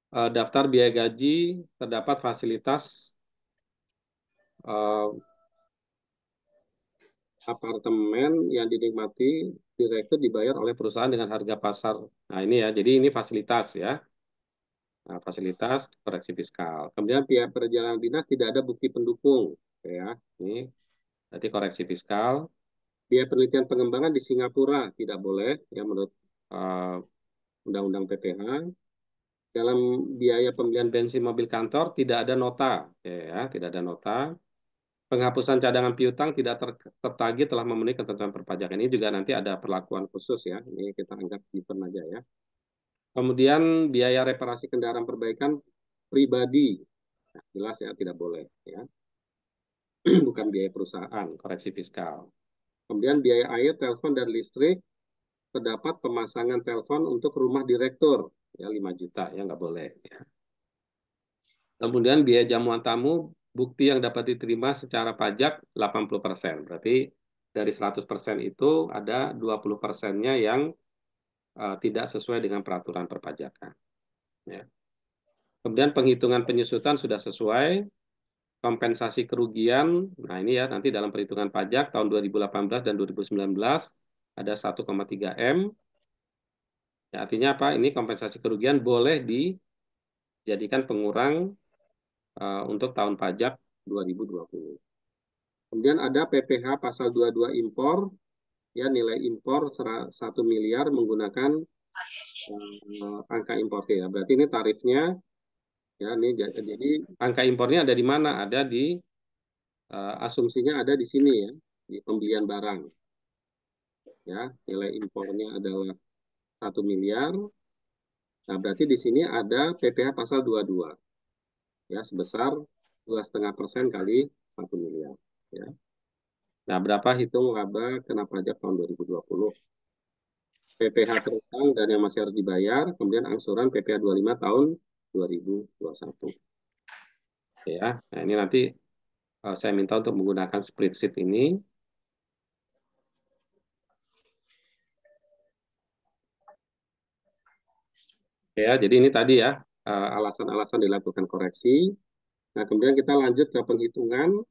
daftar biaya gaji terdapat fasilitas apartemen yang dinikmati direktur dibayar oleh perusahaan dengan harga pasar. Nah, ini ya. Jadi ini fasilitas ya. Nah, fasilitas koreksi fiskal. Kemudian pihak perjalanan dinas tidak ada bukti pendukung. Oke, ya. Ini berarti koreksi fiskal. Biaya penelitian pengembangan di Singapura tidak boleh ya menurut uh, Undang-Undang PPh. Dalam biaya pembelian bensin mobil kantor tidak ada nota, ya, tidak ada nota. Penghapusan cadangan piutang tidak tertagih telah memenuhi ketentuan perpajakan. Ini juga nanti ada perlakuan khusus ya. Ini kita anggap given aja ya. Kemudian biaya reparasi kendaraan perbaikan pribadi, nah, jelas ya tidak boleh ya. Bukan biaya perusahaan, koreksi fiskal. Kemudian biaya air, telepon dan listrik, terdapat pemasangan telepon untuk rumah direktur ya 5 juta ya nggak boleh ya. Kemudian biaya jamuan tamu bukti yang dapat diterima secara pajak 80%. Berarti dari 100% itu ada 20%-nya yang tidak sesuai dengan peraturan perpajakan. Ya. Kemudian penghitungan penyusutan sudah sesuai. Kompensasi kerugian, nah ini ya nanti dalam perhitungan pajak tahun 2018 dan 2019 ada 1,3 M. Ya, artinya apa? Ini kompensasi kerugian boleh dijadikan pengurang untuk tahun pajak 2020. Kemudian ada PPh pasal 22 impor, ya nilai impor 1 miliar menggunakan angka impornya. Ya. Berarti ini tarifnya, ya ini jadi angka impornya ada di mana? Ada di asumsinya ada di sini ya, di pembelian barang. Ya, nilai impornya adalah 1 miliar. Nah, berarti di sini ada PPh pasal 22 ya sebesar 2,5% kali 1 miliar ya. Nah, berapa hitung laba kena pajak tahun 2020? PPh terutang dan yang masih harus dibayar, kemudian angsuran PPh 25 tahun 2021. Oke ya. Nah, ini nanti saya minta untuk menggunakan spreadsheet ini. Oke ya, jadi ini tadi ya alasan-alasan dilakukan koreksi. Nah, kemudian kita lanjut ke penghitungan.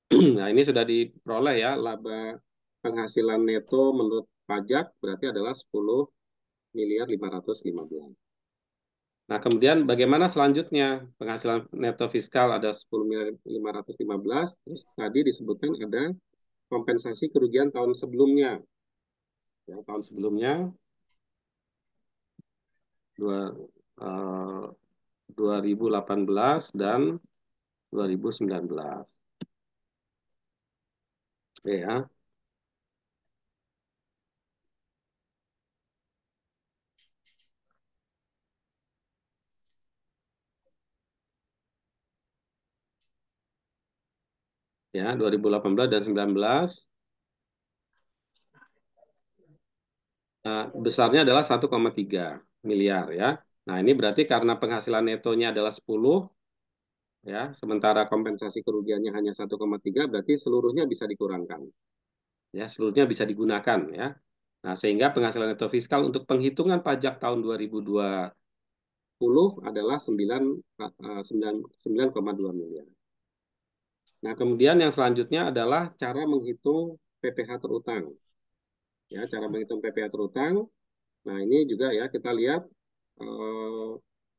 Nah, ini sudah diperoleh ya, laba penghasilan neto menurut pajak berarti adalah 10 miliar 515. Nah, kemudian bagaimana selanjutnya? Penghasilan neto fiskal ada 10 miliar 515, terus tadi disebutkan ada kompensasi kerugian tahun sebelumnya. Ya, tahun sebelumnya dua, eh, 2018 dan 2019. Ya, ya 2018 dan 19. Nah, besarnya adalah 1,3 miliar ya. Nah, ini berarti karena penghasilan netonya adalah 10 ya, sementara kompensasi kerugiannya hanya 1,3 berarti seluruhnya bisa dikurangkan. Ya, seluruhnya bisa digunakan ya. Nah, sehingga penghasilan neto fiskal untuk penghitungan pajak tahun 2020 adalah 9,2 miliar. Nah, kemudian yang selanjutnya adalah cara menghitung PPh terutang. Ya, cara menghitung PPh terutang. Nah, ini juga ya kita lihat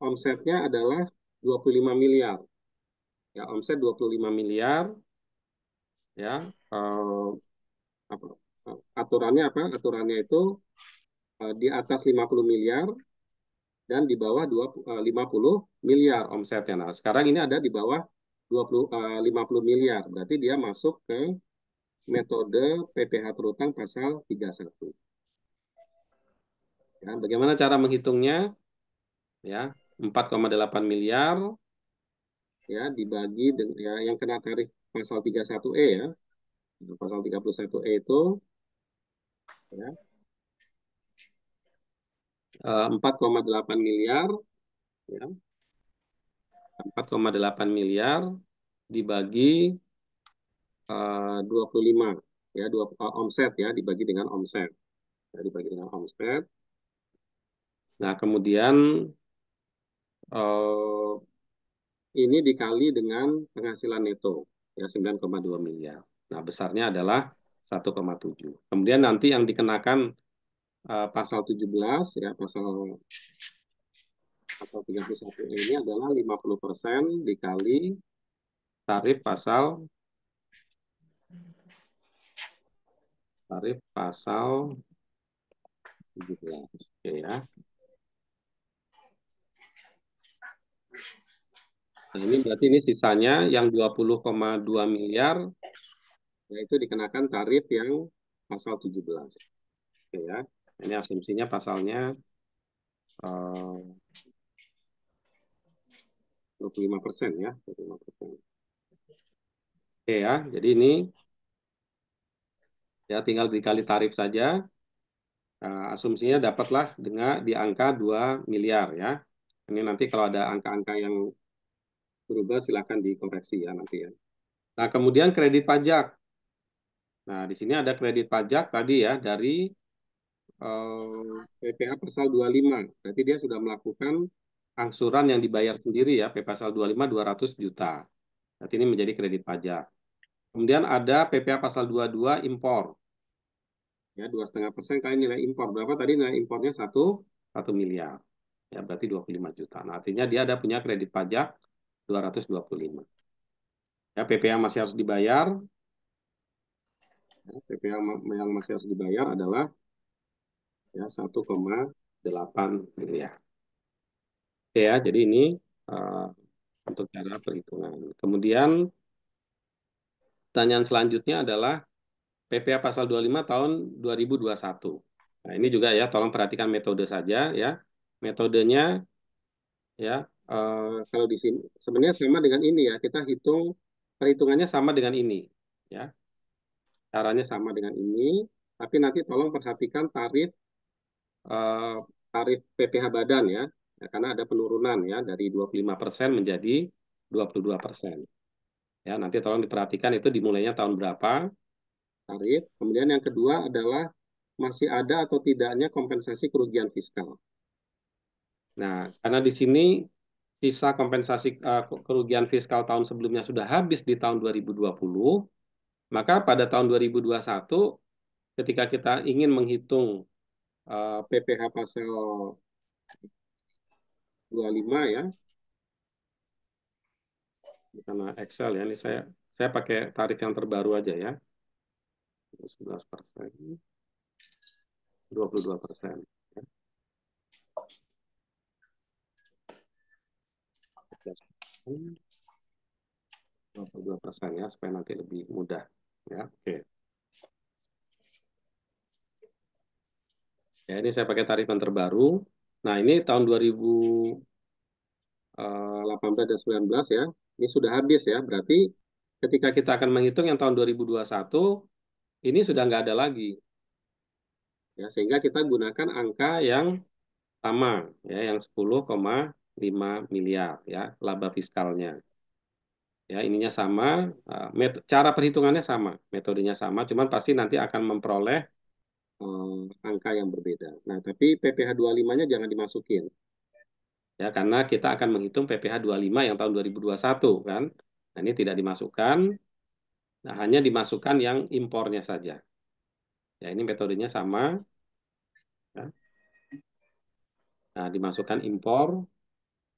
omsetnya adalah 25 miliar. Ya, omset 25 miliar ya. Apa, aturannya apa? Aturannya itu di atas 50 miliar dan di bawah 50 miliar omsetnya. Nah, sekarang ini ada di bawah 50 miliar. Berarti dia masuk ke metode PPh terutang pasal 31. Ya, bagaimana cara menghitungnya? Ya, 4,8 miliar ya dibagi dengan ya, yang kena tarif pasal 31E ya. Pasal 31E itu ya 4,8 miliar ya 4,8 miliar dibagi 25 ya omset ya dibagi dengan omset ya, dibagi dengan omset. Nah, kemudian eh, ini dikali dengan penghasilan neto ya 9,2 miliar. Nah, besarnya adalah 1,7. Kemudian nanti yang dikenakan pasal 17 ya pasal 31 ini adalah 50% dikali tarif pasal 17. Oke ya. Nah, ini berarti ini sisanya yang 20,2 miliar yaitu dikenakan tarif yang pasal 17. Oke ya. Ini asumsinya pasalnya 25% ya, 25%. Oke ya. Jadi ini ya tinggal dikali tarif saja. Asumsinya dapatlah dengan di angka 2 miliar ya. Ini nanti kalau ada angka-angka yang berubah silakan dikoreksi ya nanti ya. Nah, kemudian kredit pajak. Nah, di sini ada kredit pajak tadi ya dari PPh pasal 25. Berarti dia sudah melakukan angsuran yang dibayar sendiri ya, PP pasal 25 200 juta. Berarti ini menjadi kredit pajak. Kemudian ada PPh pasal 22 impor. Ya, 2,5% kali nilai impor. Berapa tadi nilai impornya? 1 miliar. Ya, berarti 25 juta. Nah, artinya dia ada punya kredit pajak 225. Ya, PPh masih harus dibayar. Ya, PPh yang masih harus dibayar adalah ya 1,8 miliar. Oke ya, jadi ini uh, untuk cara perhitungan. Kemudian pertanyaan selanjutnya adalah PPh pasal 25 tahun 2021. Nah, ini juga ya, tolong perhatikan metode saja ya. Metodenya ya, kalau di sini sebenarnya sama dengan ini ya. Kita hitung perhitungannya sama dengan ini ya. Caranya sama dengan ini, tapi nanti tolong perhatikan eh, tarif PPh badan ya. Ya, karena ada penurunan ya dari 25% menjadi 22%. Ya, nanti tolong diperhatikan itu dimulainya tahun berapa tarif. Kemudian yang kedua adalah masih ada atau tidaknya kompensasi kerugian fiskal. Nah, karena di sini sisa kompensasi kerugian fiskal tahun sebelumnya sudah habis di tahun 2020, maka pada tahun 2021 ketika kita ingin menghitung PPh pasal 25 ya, karena Excel ya, ini saya pakai tarif yang terbaru aja ya, 11%, 22%. 22% ya, supaya nanti lebih mudah. Ya, oke. Ya, ini saya pakai tarif yang terbaru. Nah, ini tahun 2018 dan 19 ya, ini sudah habis ya. Berarti ketika kita akan menghitung yang tahun 2021, ini sudah nggak ada lagi. Ya, sehingga kita gunakan angka yang sama, ya, yang 10,5 miliar ya, laba fiskalnya. Ya, ininya sama, cara perhitungannya sama, metodenya sama, cuman pasti nanti akan memperoleh angka yang berbeda. Nah, tapi PPh 25-nya jangan dimasukin. Ya, karena kita akan menghitung PPh 25 yang tahun 2021 kan. Nah, ini tidak dimasukkan, nah, hanya dimasukkan yang impornya saja. Ya, ini metodenya sama. Ya. Nah, dimasukkan impor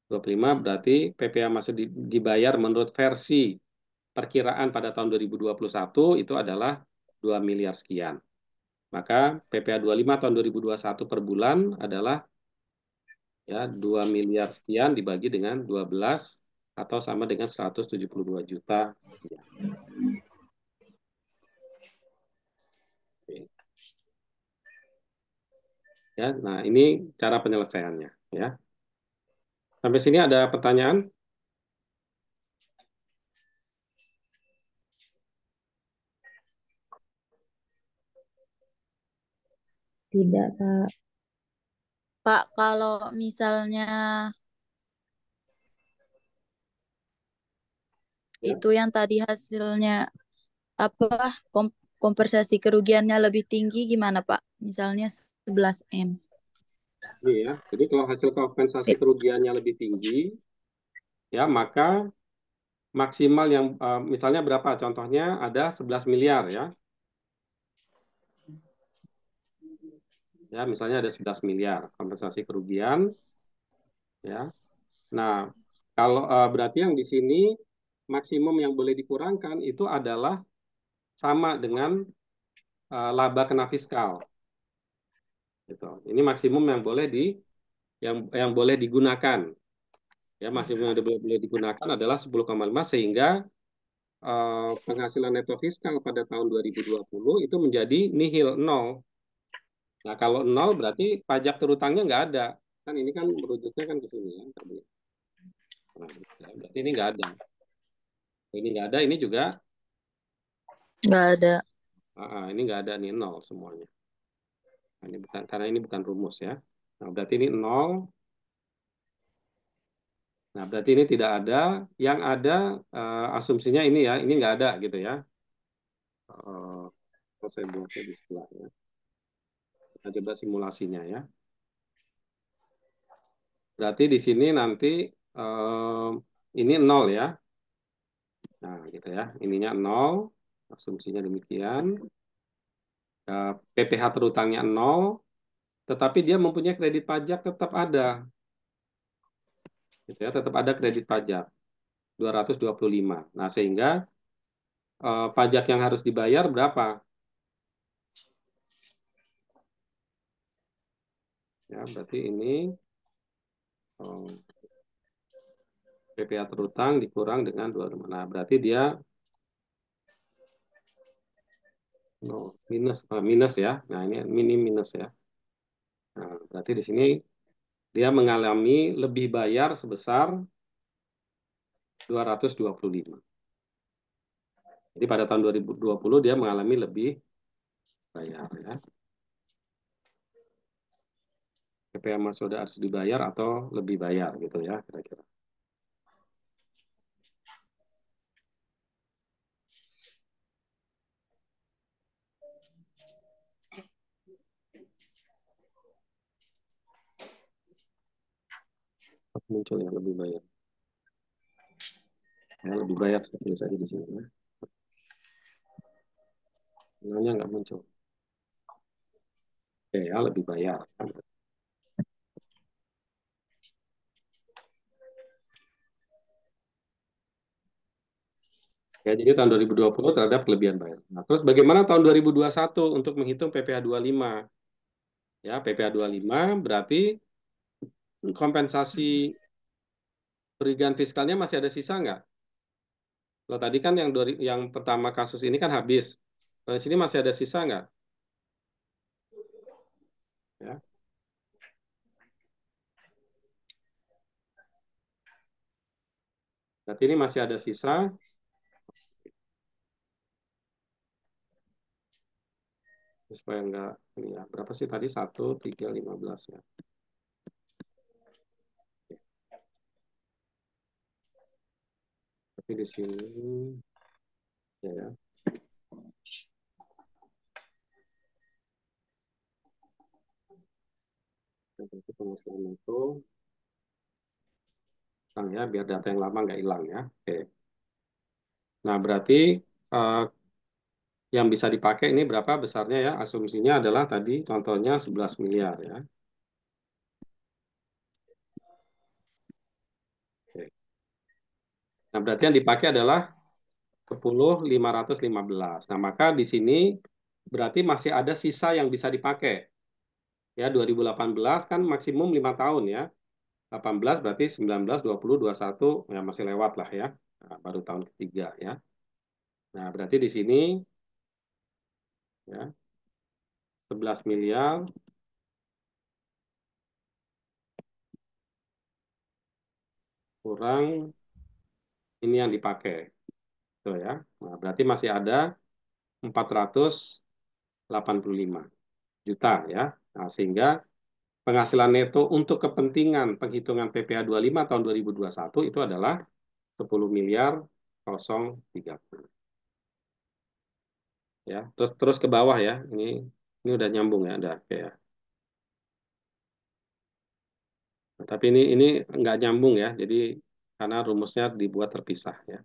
25 berarti PPh masuk dibayar menurut versi perkiraan pada tahun 2021 itu adalah 2 miliar sekian. Maka PPh 25 tahun 2021 per bulan adalah ya 2 miliar sekian dibagi dengan 12 atau sama dengan 172 juta. Ya. Oke. Ya, nah ini cara penyelesaiannya ya. Sampai sini ada pertanyaan?
Tidak, Kak.
Pak, kalau misalnya
Ya.
itu yang tadi hasilnya apa kompensasi kerugiannya lebih tinggi gimana, Pak? Misalnya 11 M.
Ini ya. Jadi kalau hasil kompensasi
Eh,
kerugiannya lebih tinggi, ya maka maksimal yang misalnya berapa? Contohnya ada 11 miliar ya. Ya, misalnya ada 11 miliar kompensasi kerugian ya. Nah, kalau berarti yang di sini maksimum yang boleh dikurangkan itu adalah sama dengan laba kena fiskal gitu. Ini maksimum yang boleh yang boleh digunakan. Ya, maksimum yang boleh digunakan adalah 10,5 sehingga penghasilan neto fiskal pada tahun 2020 itu menjadi nihil, nol. Nah, kalau nol berarti pajak terutangnya nggak ada. Kan ini kan merujuknya kan ke sini ya tadi. Nah, berarti ini nggak ada. Ini nggak ada, ini juga
nggak ada.
ini nggak ada nih nol semuanya. Nah, ini bukan karena ini bukan rumus ya. Nah, berarti ini nol. Nah, berarti ini tidak ada. Yang ada asumsinya ini ya, ini nggak ada gitu ya. Saya buatnya di sebelahnya. Kita coba simulasinya ya. Berarti di sini nanti ini nol ya. Nah, gitu ya. Ininya nol. Asumsinya demikian. PPh terutangnya nol. Tetapi dia mempunyai kredit pajak tetap ada. Gitu ya, tetap ada kredit pajak 225. Nah, sehingga pajak yang harus dibayar berapa? Ya, berarti ini PPh terutang dikurang dengan 25. Nah, berarti dia no, minus ya. Nah, ini minus ya. Nah, berarti di sini dia mengalami lebih bayar sebesar 225. Jadi pada tahun 2020 dia mengalami lebih bayar ya. PPh Mas sudah harus dibayar atau lebih bayar gitu ya kira-kira. Muncul yang lebih bayar. Ya, lebih bayar saya tulis aja di sini ya. Nolnya nggak muncul. Oke ya, lebih bayar. Ya, jadi tahun 2020 terhadap kelebihan bayar. Nah, terus bagaimana tahun 2021 untuk menghitung PPh 25? Ya, PPh 25 berarti kompensasi kerugian fiskalnya masih ada sisa nggak? Kalau tadi kan yang pertama kasus ini kan habis. Kalau di sini masih ada sisa nggak? Ya, berarti ini masih ada sisa. Supaya enggak ini ya. Berapa sih tadi? 1, 3, 15 ya. Tapi di sini ya, berarti penghasilan itu ya biar data yang lama nggak hilang ya. Oke. Nah, berarti eh, yang bisa dipakai ini berapa besarnya ya? Asumsinya adalah tadi contohnya 11 miliar ya. Oke. Nah, berarti yang dipakai adalah 10.515. Nah, maka di sini berarti masih ada sisa yang bisa dipakai. Ya, 2018 kan maksimum 5 tahun ya. 18 berarti 19, 20, 21 ya masih lewat lah ya. Nah, baru tahun ketiga ya. Nah, berarti di sini ya 11 miliar kurang ini yang dipakai. Tuh ya. Nah, berarti masih ada 485 juta ya. Nah, sehingga penghasilan neto untuk kepentingan penghitungan PPh 25 tahun 2021 itu adalah 10 miliar 030. Ya, terus ke bawah ya. Ini udah nyambung ya, udah kayak. Tapi ini nggak nyambung ya. Jadi karena rumusnya dibuat terpisah ya.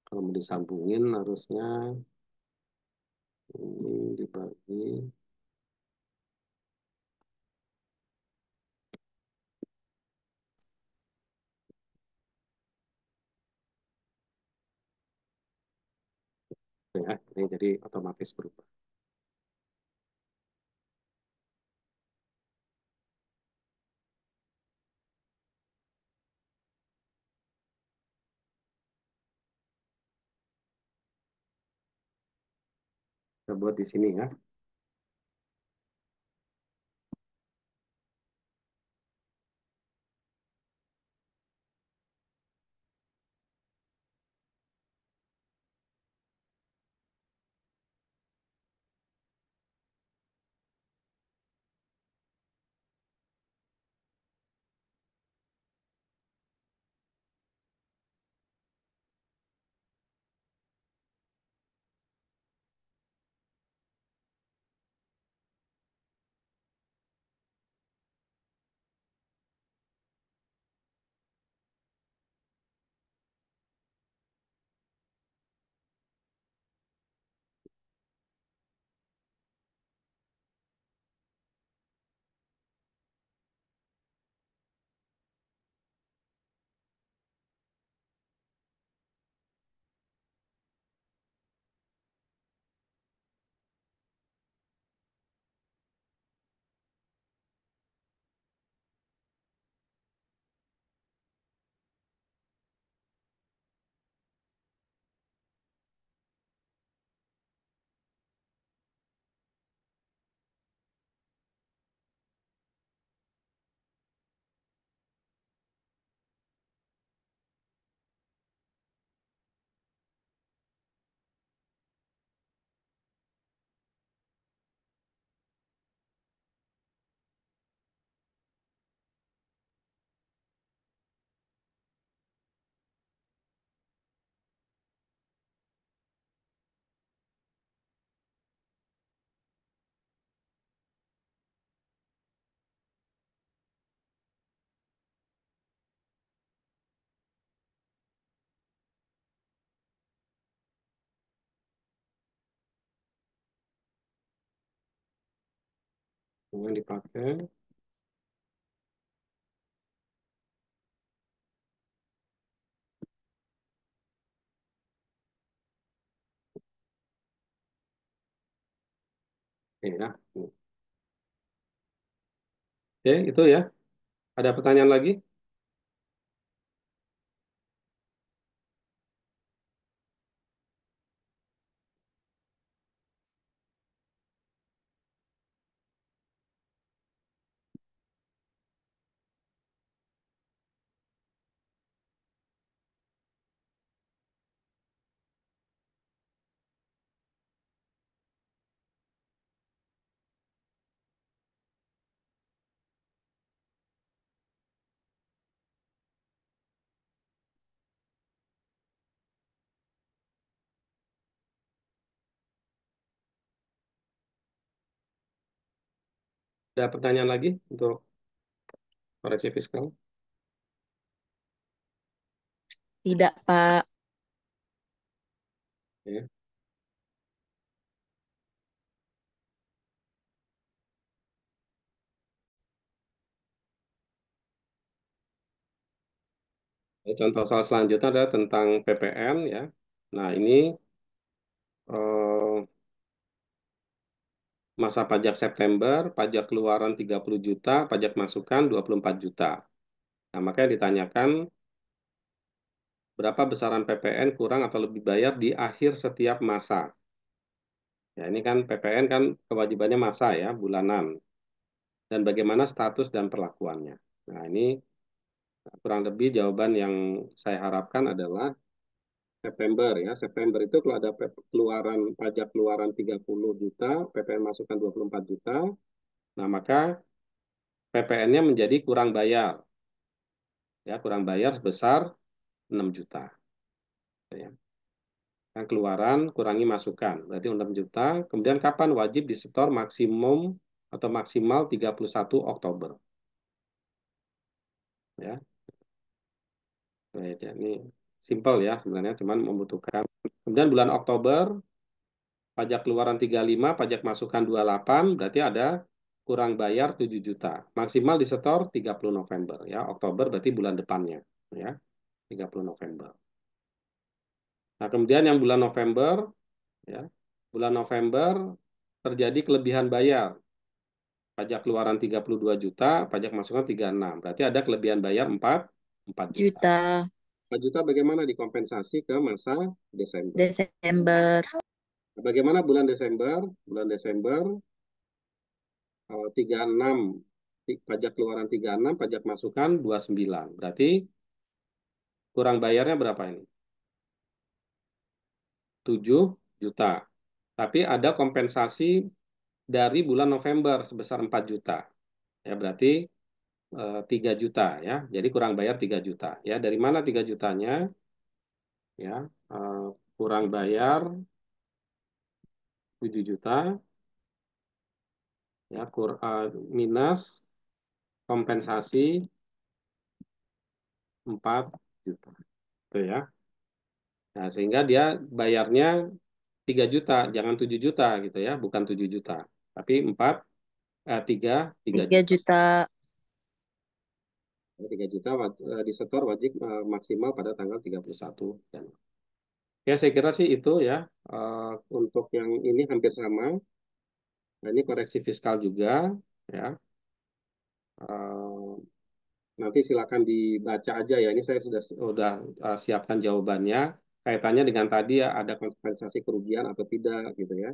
Kalau mau disambungin harusnya ini dibagi ya. Ini jadi otomatis berubah. Kita buat di sini ya. yang dipakai. Ya. Oke, itu ya. Ada pertanyaan lagi? Ada pertanyaan lagi untuk koreksi fiskal?
Tidak, Pak.
Ya. Contoh soal selanjutnya adalah tentang PPN ya. Nah, ini eh, masa pajak September, pajak keluaran 30 juta, pajak masukan 24 juta. Nah, makanya ditanyakan berapa besaran PPN kurang atau lebih bayar di akhir setiap masa. Ya, ini kan PPN kan kewajibannya masa ya, bulanan. Dan bagaimana status dan perlakuannya. Nah, ini kurang lebih jawaban yang saya harapkan adalah September ya. September itu kalau ada keluaran pajak keluaran 30 juta, PPN masukan 24 juta, nah maka PPN-nya menjadi kurang bayar. Ya, kurang bayar sebesar 6 juta. Ya. Yang keluaran kurangi masukan, berarti 6 juta. Kemudian kapan wajib disetor maksimum atau maksimal 31 Oktober. Ya, baik, ya. Ini simple ya sebenarnya, cuman membutuhkan. Kemudian bulan Oktober pajak keluaran 35, pajak masukan 28, berarti ada kurang bayar 7 juta. Maksimal disetor 30 November ya. Oktober berarti bulan depannya ya, 30 November. Nah, kemudian yang bulan November ya. Bulan November terjadi kelebihan bayar. Pajak keluaran 32 juta, pajak masukan 36. Berarti ada kelebihan bayar 4 juta.
Juta
4 juta bagaimana dikompensasi ke masa Desember.
Desember.
Bagaimana bulan Desember? Bulan Desember 36 pajak keluaran 36, pajak masukan 29. Berarti kurang bayarnya berapa ini? 7 juta. Tapi ada kompensasi dari bulan November sebesar 4 juta. Ya, berarti 3 juta ya. Jadi kurang bayar 3 juta. Ya, dari mana 3 jutanya? Ya, eh, kurang bayar 7 juta ya, minus kompensasi 4 juta. Itu ya. Nah, sehingga dia bayarnya 3 juta, jangan 7 juta gitu ya, bukan 7 juta. Tapi 3
3
juta.
juta.
3 juta disetor wajib maksimal pada tanggal 31 Januari. Ya, saya kira sih itu ya. Untuk yang ini hampir sama. Nah, ini koreksi fiskal juga ya. Eh, Nanti silakan dibaca aja ya. Ini saya sudah siapkan jawabannya. Kaitannya dengan tadi ya, ada kompensasi kerugian atau tidak gitu ya.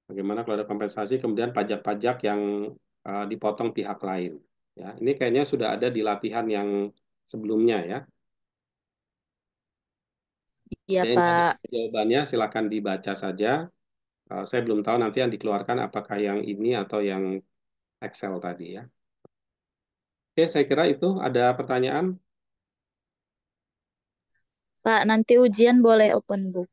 Bagaimana kalau ada kompensasi, kemudian pajak-pajak yang dipotong pihak lain. Ya, ini kayaknya sudah ada di latihan yang sebelumnya ya.
Iya,
Ya, ini ada
Pak.
jawabannya, silakan dibaca saja. Saya belum tahu nanti yang dikeluarkan apakah yang ini atau yang Excel tadi ya. Oke, saya kira itu ada pertanyaan.
Pak, nanti ujian boleh open book.